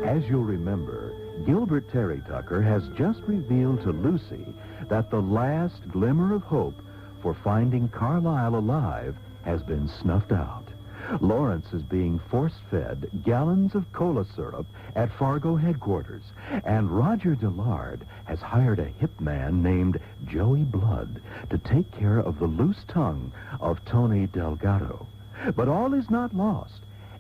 As you'll remember, Gilbert Terry Tucker has just revealed to Lucy that the last glimmer of hope for finding Carlisle alive has been snuffed out. Lawrence is being force-fed gallons of cola syrup at Fargo headquarters, and Roger Dillard has hired a hip man named Joey Blood to take care of the loose tongue of Tony Delgado. But all is not lost.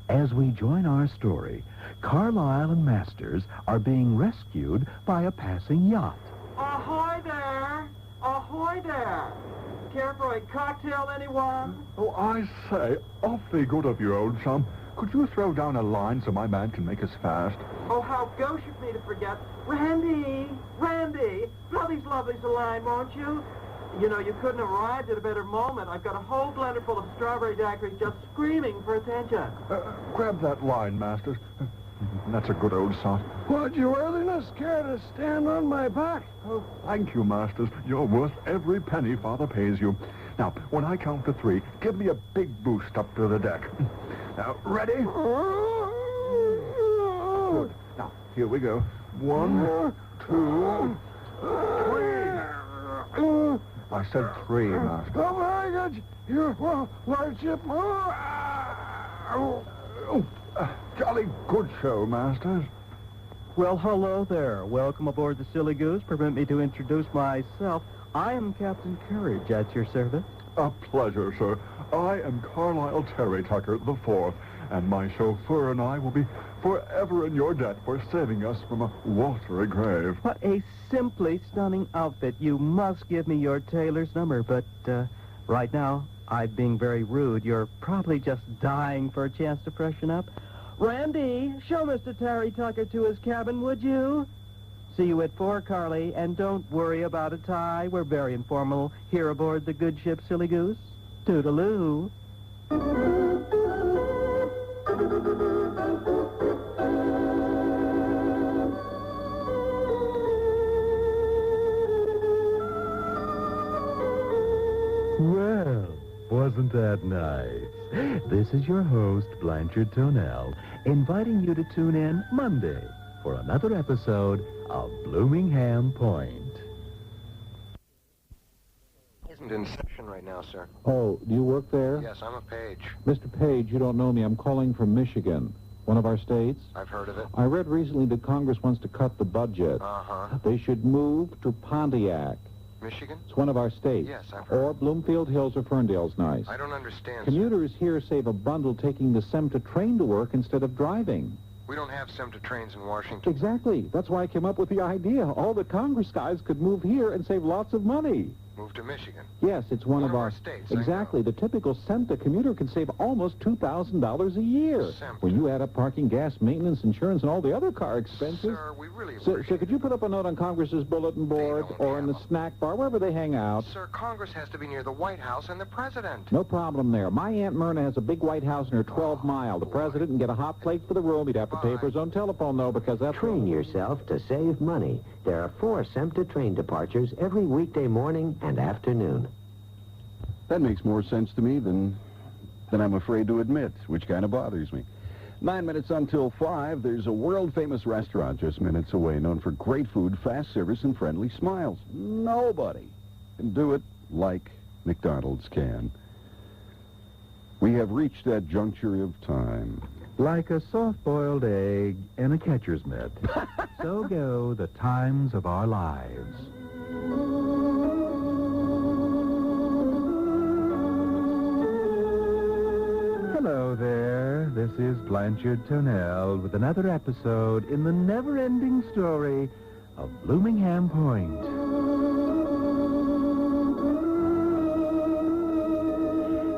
As we join our story, Carlisle and Masters are being rescued by a passing yacht. Ahoy there! Ahoy there! Care for a cocktail, anyone? Oh, I say, awfully good of you, old chum. Could you throw down a line so my man can make us fast? Oh, how gauche of me to forget. Randy! Throw these lovelies a line, won't you? You know, you couldn't have arrived at a better moment. I've got a whole blender full of strawberry daiquiris just screaming for attention. Grab that line, Masters. That's a good old sot. Would your worthiness care to stand on my back? Oh, thank you, Masters. You're worth every penny Father pays you. Now, when I count to 3, give me a big boost up to the deck. Now, ready? Good. Now, here we go. 1, 2, 3. I said 3, Master. Oh, my God! Your lordship. Jolly good show, Masters. Well, hello there. Welcome aboard the Silly Goose. Permit me to introduce myself. I am Captain Courage at your service. A pleasure, sir. I am Carlisle Terry Tucker IV, and my chauffeur and I will be forever in your debt for saving us from a watery grave. What a simply stunning outfit. You must give me your tailor's number, but right now, I'm being very rude. You're probably just dying for a chance to freshen up. Randy, show Mr. Terry Tucker to his cabin, would you? See you at 4, Carly, and don't worry about a tie. We're very informal here aboard the good ship Silly Goose. Toodaloo. Well, wasn't that nice? This is your host, Blanchard Tonell, inviting you to tune in Monday for another episode of Bloomingham Point. Isn't in session right now, sir. Oh, do you work there? Yes, I'm a page. Mr. Page, you don't know me. I'm calling from Michigan, one of our states. I've heard of it. I read recently that Congress wants to cut the budget. Uh-huh. They should move to Pontiac. Michigan? It's one of our states. Yes, I've heard. Or Bloomfield Hills or Ferndale's nice. I don't understand, Commuters here save a bundle taking the SEMTA train to work instead of driving. sir. We don't have SEMTA trains in Washington. Exactly. That's why I came up with the idea. All the Congress guys could move here and save lots of money. Move to Michigan. Yes, it's one of our states. I Exactly. The typical SEMTA commuter can save almost $2,000 a year. SEMTA. When you add up parking, gas, maintenance, insurance, and all the other car expenses. Sir, we really So could you put up a note on Congress's bulletin board or in the snack bar, wherever they hang out? Sir, Congress has to be near the White House and the president. No problem there. My Aunt Myrna has a big White House in her 12 Mile. The president can get a hot plate for the room. He'd have to pay for his own telephone, though, because that's... Train yourself to save money. There are 4 SEMTA train departures every weekday morning and afternoon. That makes more sense to me than I'm afraid to admit, which kind of bothers me. 9 minutes until 5, there's a world-famous restaurant just minutes away, known for great food, fast service, and friendly smiles. Nobody can do it like McDonald's can. We have reached that juncture of time. Like a soft-boiled egg in a catcher's mitt, so go the times of our lives. Hello there. This is Blanchard Tonell with another episode in the never-ending story of Bloomingham Point.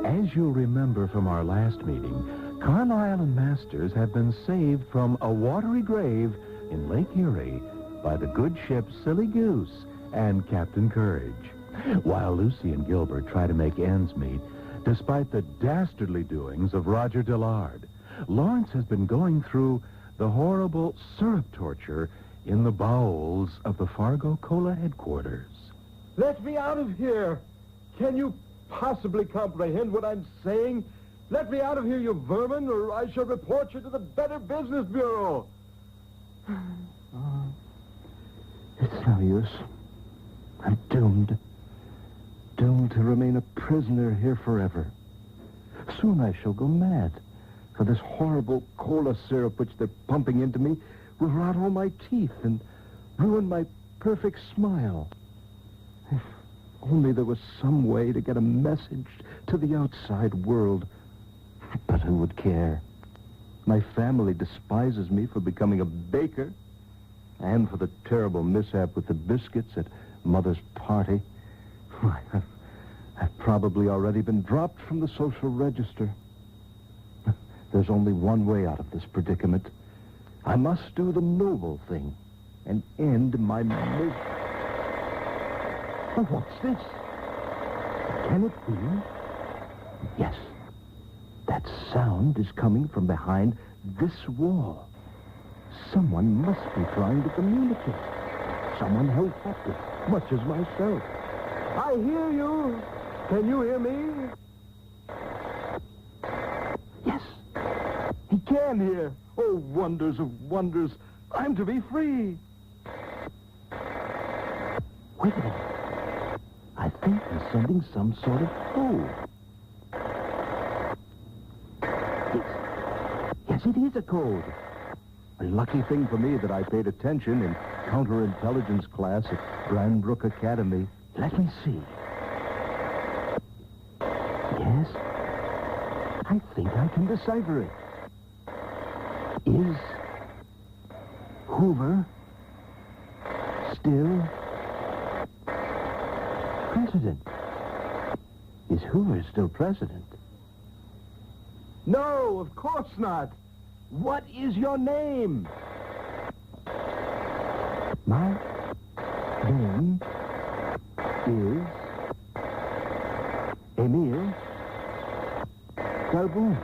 As you'll remember from our last meeting, Carlisle and Masters have been saved from a watery grave in Lake Erie by the good ship Silly Goose and Captain Courage. While Lucy and Gilbert try to make ends meet, despite the dastardly doings of Roger Dillard, Lawrence has been going through the horrible syrup torture in the bowels of the Fargo Cola headquarters. Let me out of here! Can you possibly comprehend what I'm saying? Let me out of here, you vermin, or I shall report you to the Better Business Bureau. It's no use. I'm doomed. Doomed to remain a prisoner here forever. Soon I shall go mad, for this horrible cola syrup which they're pumping into me will rot all my teeth and ruin my perfect smile. If only there was some way to get a message to the outside world. But who would care? My family despises me for becoming a baker and for the terrible mishap with the biscuits at Mother's party. Why, I've probably already been dropped from the social register. There's only one way out of this predicament. I must do the noble thing and end my misery. Oh, what's this? Can it be? Yes. That sound is coming from behind this wall. Someone must be trying to communicate. Someone held captive, much as myself. I hear you. Can you hear me? Yes. He can hear. Oh, wonders of wonders. I'm to be free. Wait a minute. I think he's sending some sort of code. Yes, it is a code. A lucky thing for me that I paid attention in counterintelligence class at Brandbrook Academy. Let me see. Yes, I think I can decipher it. Is Hoover still president? Is Hoover still president? No, of course not. What is your name? My name is Emile Garboon.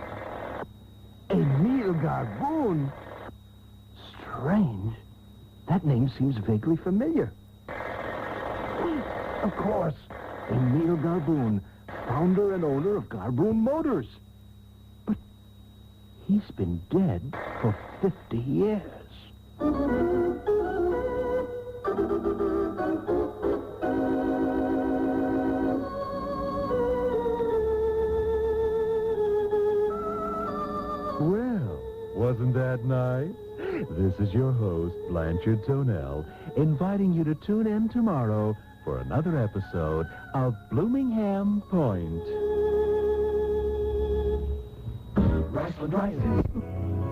Emile Garboon? Strange. That name seems vaguely familiar. Of course. Emile Garboon, founder and owner of Garboon Motors. But he's been dead for 50 years. Well, wasn't that nice? This is your host, Blanchard Tonell, inviting you to tune in tomorrow for another episode of Bloomingham Point. Wrestling.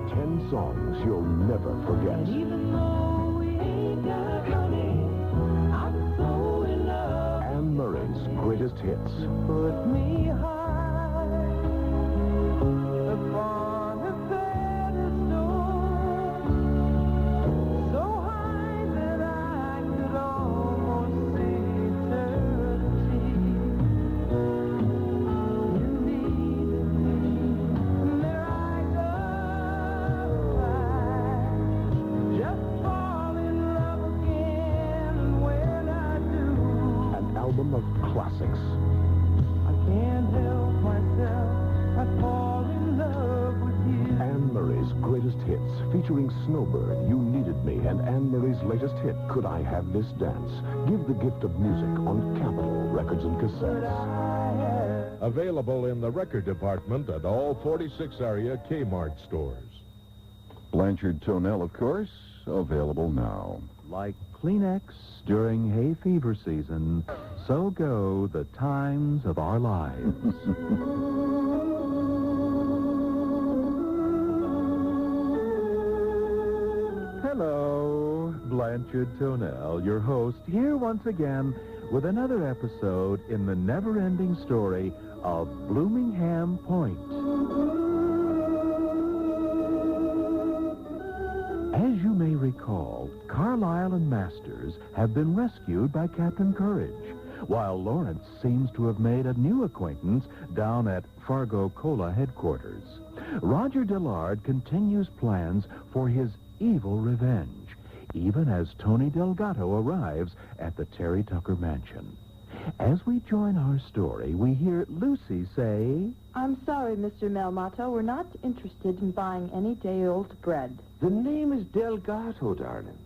10 songs you'll never forget. Even though we ain't got money, I'm so in love. Anne Murray's greatest hits. Put me high upon a pedestal, so high that I could almost see eternity. You needed me, and there I go, just fall in love again, and when I do, An album of classics. I can't help myself, I fall in love with you. Anne Murray's greatest hits, featuring Snowbird, You Needed Me, and Anne Murray's latest hit, Could I Have This Dance? Give the gift of music on Capitol Records and Cassettes. Available in the record department at all 46 area Kmart stores. Blanchard Tonell, of course, available now. Like Kleenex during hay fever season, so go the times of our lives. Hello. Blanchard Tonell, your host, here once again with another episode in the never-ending story of Bloomingham Point. As you may recall, Carlyle and Masters have been rescued by Captain Courage, while Lawrence seems to have made a new acquaintance down at Fargo Cola headquarters. Roger Dillard continues plans for his evil revenge, even as Tony Delgado arrives at the Terry Tucker mansion. As we join our story, we hear Lucy say, I'm sorry, Mr. Melmato. We're not interested in buying any day-old bread. The name is Delgado, darling.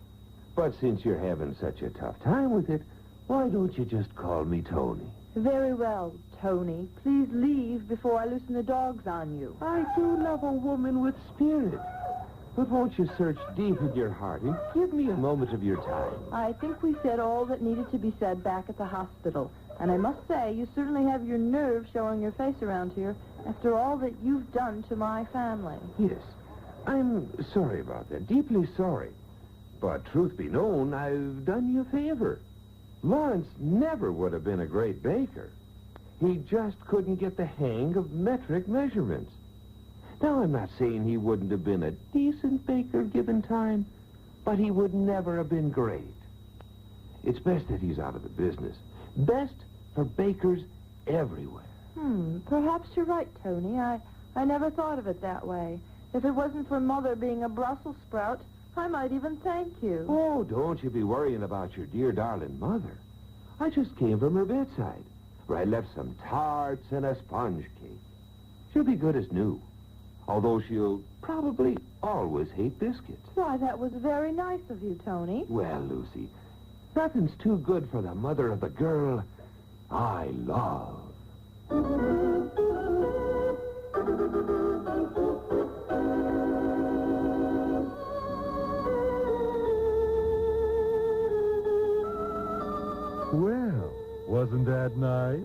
But since you're having such a tough time with it, why don't you just call me Tony? Very well, Tony. Please leave before I loosen the dogs on you. I do love a woman with spirit. But won't you search deep in your heart and give me a moment of your time? I think we said all that needed to be said back at the hospital. And I must say, you certainly have your nerve showing your face around here after all that you've done to my family. Yes, I'm sorry about that, deeply sorry. But truth be known, I've done you a favor. Lawrence never would have been a great baker. He just couldn't get the hang of metric measurements. Now, I'm not saying he wouldn't have been a decent baker given time, but he would never have been great. It's best that he's out of the business. Best for bakers everywhere. Perhaps you're right, Tony. I never thought of it that way. If it wasn't for Mother being a Brussels sprout, I might even thank you. Oh, don't you be worrying about your dear darling mother. I just came from her bedside, where I left some tarts and a sponge cake. She'll be good as new, although she'll probably always hate biscuits. Why, that was very nice of you, Tony. Well, Lucy, nothing's too good for the mother of the girl I love. Well, wasn't that nice?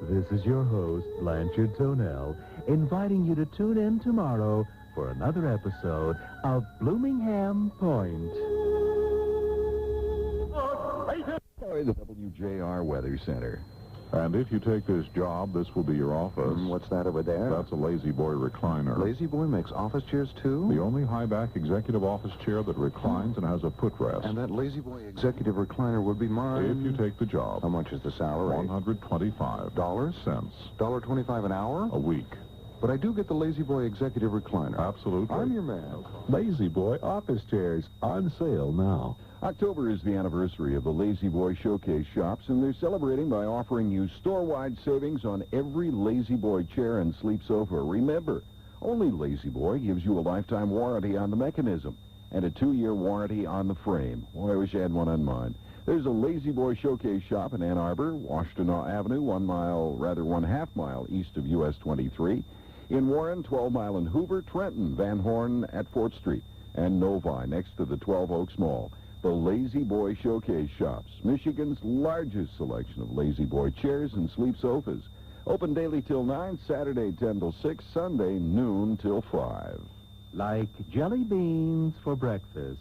This is your host, Blanchard Tonell, inviting you to tune in tomorrow for another episode of Bloomingham Point. The WJR Weather Center. And if you take this job, this will be your office. What's that over there? That's a Lazy Boy recliner. Lazy Boy makes office chairs, too? The only high-back executive office chair that reclines and has a footrest. And that Lazy Boy executive recliner would be mine? If you take the job. How much is the salary? $125. Cents. $1.25 an hour? A week. But I do get the Lazy Boy executive recliner. Absolutely. I'm your man. Lazy Boy office chairs on sale now. October is the anniversary of the Lazy Boy Showcase shops, and they're celebrating by offering you store-wide savings on every Lazy Boy chair and sleep sofa. Remember, only Lazy Boy gives you a lifetime warranty on the mechanism and a 2-year warranty on the frame. Boy, I wish I had one on mine. There's a Lazy Boy Showcase shop in Ann Arbor, Washington Avenue, 1.5 mile east of US 23. In Warren, 12 Mile in Hoover, Trenton, Van Horn at 4th Street, and Novi next to the 12 Oaks Mall. The Lazy Boy Showcase shops, Michigan's largest selection of Lazy Boy chairs and sleep sofas. Open daily till 9, Saturday 10 till 6, Sunday noon till 5. Like jelly beans for breakfast,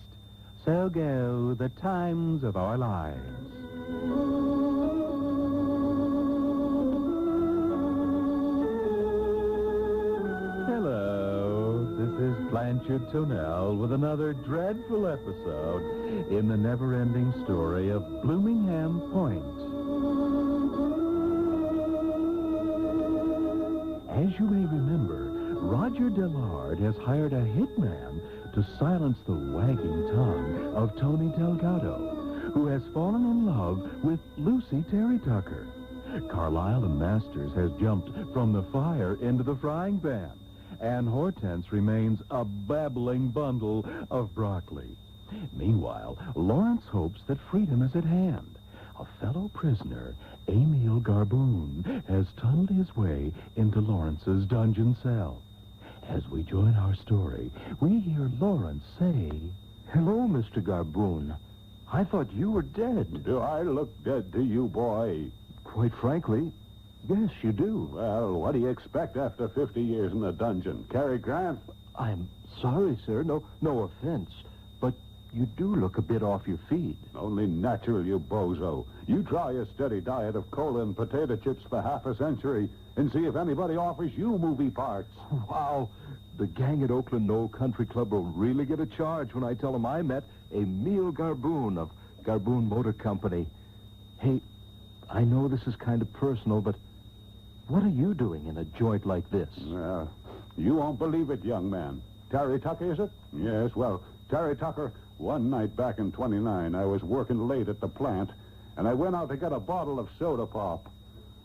so go the times of our lives. Hello, this is Blanchard Tonell with another dreadful episode in the never-ending story of Bloomingham Point. As you may remember, Roger Dillard has hired a hitman to silence the wagging tongue of Tony Delgado, who has fallen in love with Lucy Terry Tucker. Carlyle and Masters has jumped from the fire into the frying pan, and Hortense remains a babbling bundle of broccoli. Meanwhile, Lawrence hopes that freedom is at hand. A fellow prisoner, Emil Garboon, has tunneled his way into Lawrence's dungeon cell. As we join our story, we hear Lawrence say, Hello, Mr. Garboon. I thought you were dead. Do I look dead to you, boy? Quite frankly, yes, you do. Well, what do you expect after 50 years in the dungeon? Cary Grant? I'm sorry, sir. No offense. But you do look a bit off your feed. Only natural, you bozo. You try a steady diet of cola and potato chips for half a century and see if anybody offers you movie parts. Wow. The gang at Oakland Knoll Country Club will really get a charge when I tell them I met Emile Garboon of Garboon Motor Company. Hey, I know this is kind of personal, but what are you doing in a joint like this? You won't believe it, young man. Terry Tucker, is it? Yes, well, Terry Tucker, one night back in 29, I was working late at the plant, and I went out to get a bottle of soda pop.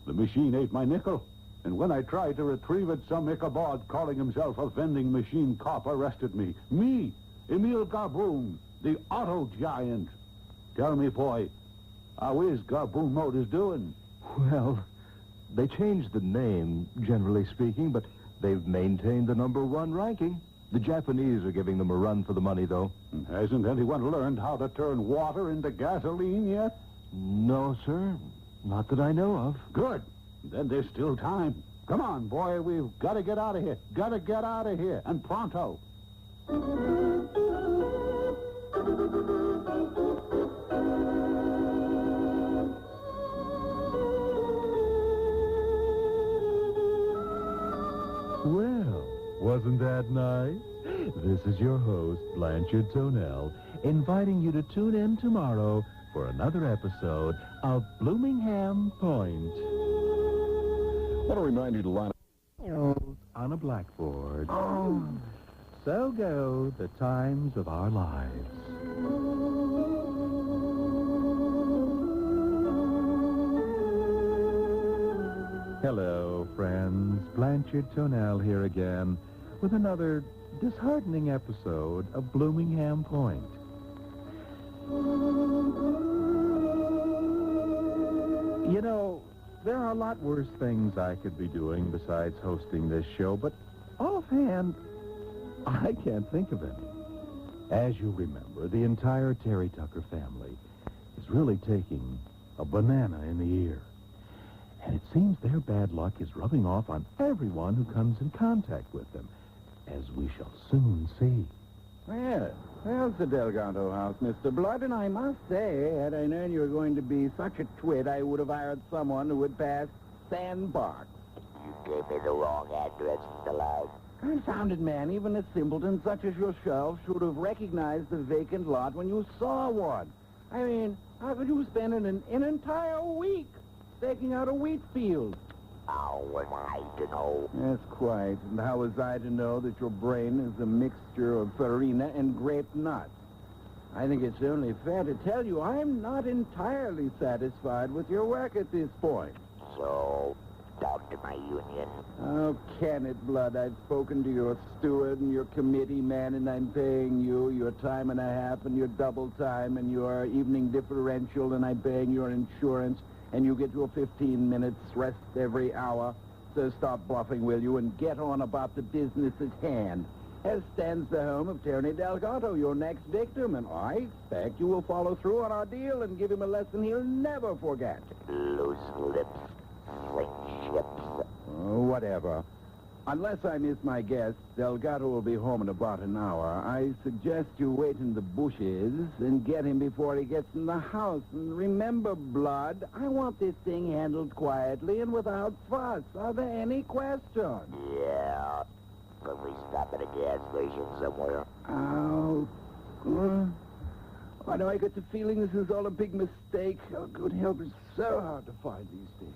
The machine ate my nickel, and when I tried to retrieve it, some Ichabod calling himself a vending machine cop arrested me. Me, Emile Garboon, the auto giant. Tell me, boy, how is Garboon Motors doing? Well, they changed the name, generally speaking, but they've maintained the #1 ranking. The Japanese are giving them a run for the money, though. Hasn't anyone learned how to turn water into gasoline yet? No, sir. Not that I know of. Good. Then there's still time. Come on, boy. We've got to get out of here. Got to get out of here. And pronto. Well, wasn't that nice? This is your host, Blanchard Tonell, inviting you to tune in tomorrow for another episode of Bloomingham Point. I want to remind you to line up On a blackboard. So go the times of our lives. Hello, friends. Blanchard Tonell here again with another disheartening episode of Bloomingham Point. You know, there are a lot worse things I could be doing besides hosting this show, but offhand, I can't think of any. As you remember, the entire Terry Tucker family is really taking a banana in the ear. And it seems their bad luck is rubbing off on everyone who comes in contact with them, as we shall soon see. Well, there's the Delgado house, Mr. Blood, and I must say, had I known you were going to be such a twit, I would have hired someone who would pass Sandbox. You gave me the wrong address, Mr. Loud. Confounded man, even a simpleton such as yourself should have recognized the vacant lot when you saw one. I mean, how could you spend an entire week staking out a wheat field? How was I to know? Yes, quite. And how was I to know that your brain is a mixture of farina and grape nuts? I think it's only fair to tell you I'm not entirely satisfied with your work at this point. So, talk to my union. Oh, can it, Blood? I've spoken to your steward and your committee man, and I'm paying you your time and a half and your double time and your evening differential, and I'm paying your insurance, and you get your 15 minutes rest every hour. So stop bluffing, will you, and get on about the business at hand. As stands the home of Tony Delgado, your next victim, and I expect you will follow through on our deal and give him a lesson he'll never forget. Loose lips, sling ships. Oh, whatever. Unless I miss my guess, Delgado will be home in about an hour. I suggest you wait in the bushes and get him before he gets in the house. And remember, Blood, I want this thing handled quietly and without fuss. Are there any questions? Yeah. Can we stop at a gas station somewhere? Oh, why do I get the feeling this is all a big mistake? Oh, good help, it's so hard to find these days.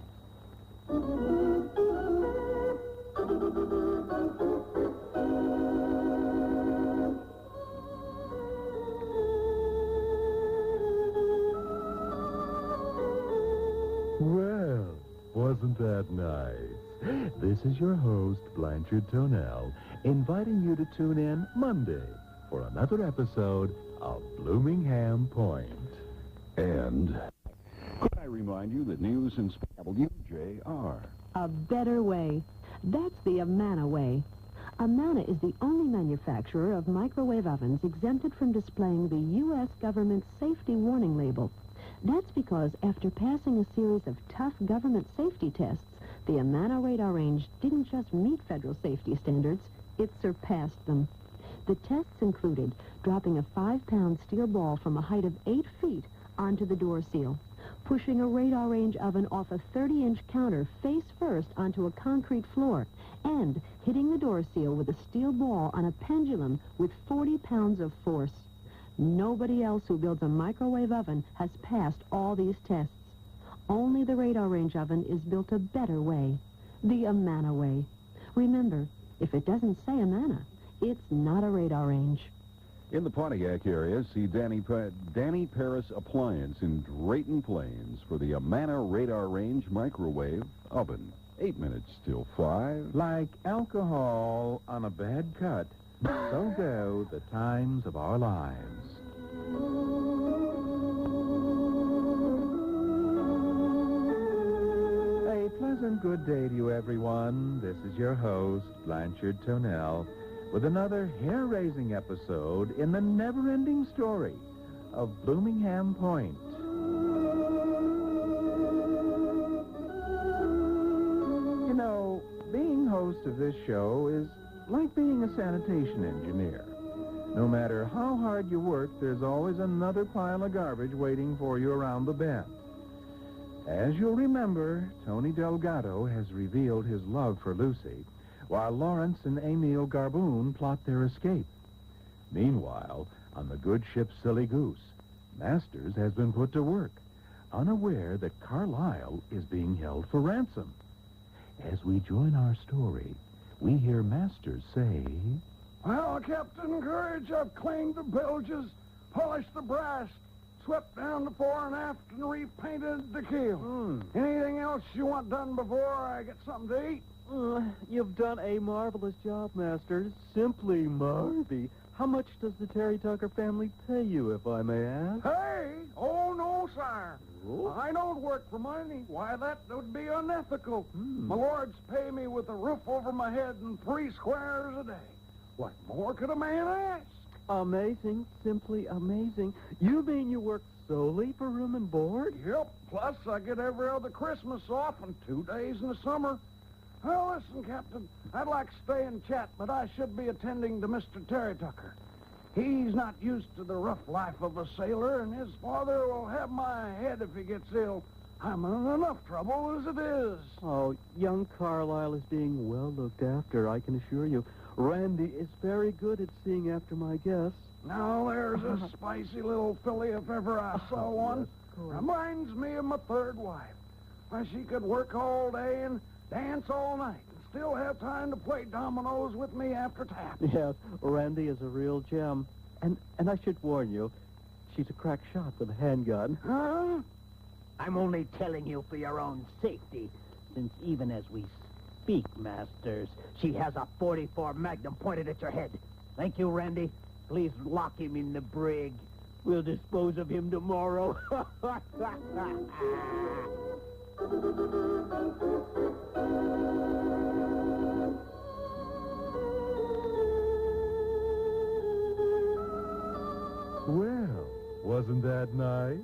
Well, wasn't that nice? This is your host, Blanchard Tonell, inviting you to tune in Monday for another episode of Bloomingham Point. And could I remind you that news in WJR. A better way. That's the Amana way. Amana is the only manufacturer of microwave ovens exempted from displaying the U.S. government safety warning label. That's because after passing a series of tough government safety tests, the Amana radar range didn't just meet federal safety standards, it surpassed them. The tests included dropping a 5-pound steel ball from a height of 8 feet onto the door seal, pushing a radar range oven off a 30-inch counter face first onto a concrete floor, and hitting the door seal with a steel ball on a pendulum with 40 pounds of force. Nobody else who builds a microwave oven has passed all these tests. Only the radar range oven is built a better way, the Amana way. Remember, if it doesn't say Amana, it's not a radar range. In the Pontiac area, see Danny Paris Appliance in Drayton Plains for the Amana Radar Range Microwave Oven. 8 minutes till 5. Like alcohol on a bad cut, so go the times of our lives. A pleasant good day to you, everyone. This is your host, Blanchard Tonell, with another hair-raising episode in the never-ending story of Bloomingham Point. You know, being host of this show is like being a sanitation engineer. No matter how hard you work, there's always another pile of garbage waiting for you around the bend. As you'll remember, Tony Delgado has revealed his love for Lucy, while Lawrence and Emile Garboon plot their escape. Meanwhile, on the good ship Silly Goose, Masters has been put to work, unaware that Carlyle is being held for ransom. As we join our story, we hear Masters say, "Well, Captain Courage, I've cleaned the bilges, polished the brass, swept down the fore and aft, and repainted the keel. Anything else you want done before I get something to eat?" You've done a marvelous job, Masters. Simply marvy. How much does the Terry Tucker family pay you, if I may ask? Hey! Oh, no, sire. I don't work for money. Why, that would be unethical. My lords pay me with a roof over my head and 3 squares a day. What more could a man ask? Amazing. Simply amazing. You mean you work solely for room and board? Yep. Plus, I get every other Christmas off and 2 days in the summer. Well, listen, Captain, I'd like to stay and chat, but I should be attending to Mr. Terry Tucker. He's not used to the rough life of a sailor, and his father will have my head if he gets ill. I'm in enough trouble as it is. Oh, young Carlyle is being well looked after, I can assure you. Randy is very good at seeing after my guests. Now, there's a spicy little filly if ever I saw one. Reminds me of my 3rd wife. Why, she could work all day and dance all night and still have time to play dominoes with me after tap. Yes, Randy is a real gem. And I should warn you, she's a crack shot with a handgun. Huh? I'm only telling you for your own safety, since even as we speak, Masters, she has a .44 Magnum pointed at your head. Thank you, Randy. Please lock him in the brig. We'll dispose of him tomorrow. Well, wasn't that nice?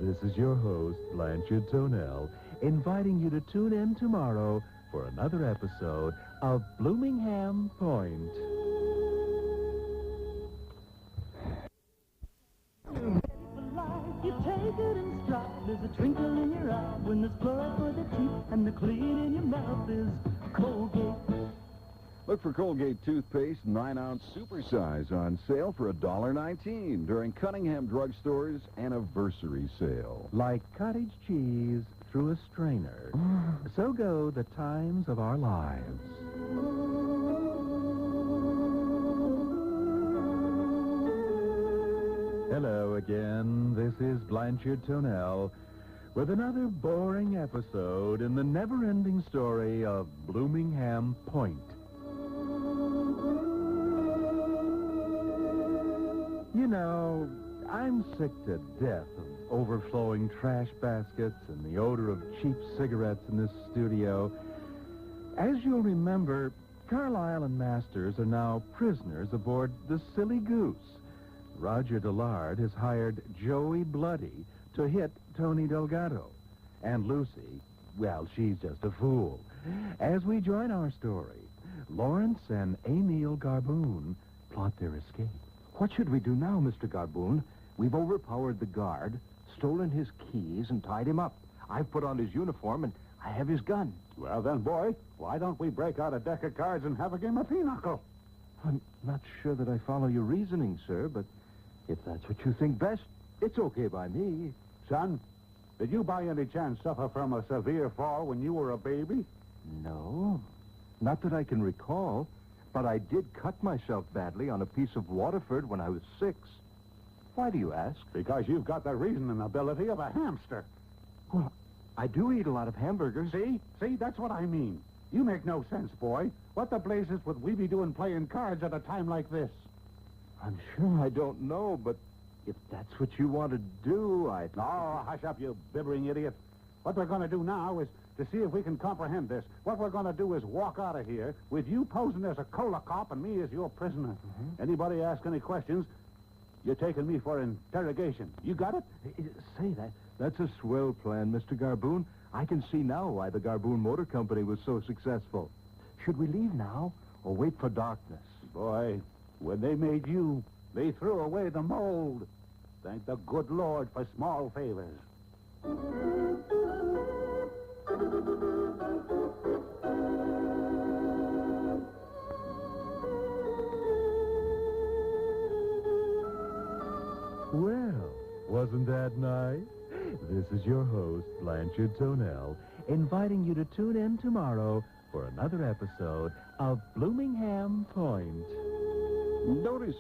This is your host, Blanchard Tonell, inviting you to tune in tomorrow for another episode of Bloomingham Point. You take it in stride. There's a twinkle in your eye when there's blood for the teeth and the clean in your mouth is Colgate. Look for Colgate toothpaste 9-ounce supersize on sale for $1.19 during Cunningham Drugstore's anniversary sale. Like cottage cheese through a strainer, so go the times of our lives. Hello again. This is Blanchard Tonell with another boring episode in the never-ending story of Bloomingham Point. You know, I'm sick to death of overflowing trash baskets and the odor of cheap cigarettes in this studio. As you'll remember, Carlyle and Masters are now prisoners aboard the Silly Goose. Roger Dillard has hired Joey Bloody to hit Tony Delgado. And Lucy, well, she's just a fool. As we join our story, Lawrence and Emile Garboon fought their escape. What should we do now, Mr. Garboon? We've overpowered the guard, stolen his keys, and tied him up. I've put on his uniform, and I have his gun. Well, then, boy, why don't we break out a deck of cards and have a game of pinochle? I'm not sure that I follow your reasoning, sir, but if that's what you think best, it's okay by me. Son, did you by any chance suffer from a severe fall when you were a baby? No, not that I can recall, but I did cut myself badly on a piece of Waterford when I was 6. Why do you ask? Because you've got the reasoning ability of a hamster. Well, I do eat a lot of hamburgers. See, that's what I mean. You make no sense, boy. What the blazes would we be doing playing cards at a time like this? I'm sure I don't know, but if that's what you want to do, I... Oh, hush up, you bibbering idiot. What we're going to do now is to see if we can comprehend this. What we're going to do is walk out of here with you posing as a cola cop and me as your prisoner. Anybody ask any questions, you're taking me for interrogation. You got it? Say that. That's a swell plan, Mr. Garboon. I can see now why the Garboon Motor Company was so successful. Should we leave now or wait for darkness? Boy, when they made you, they threw away the mold. Thank the good Lord for small favors. Well, wasn't that nice? This is your host, Blanchard Tonell, inviting you to tune in tomorrow for another episode of Bloomingham Point. Notice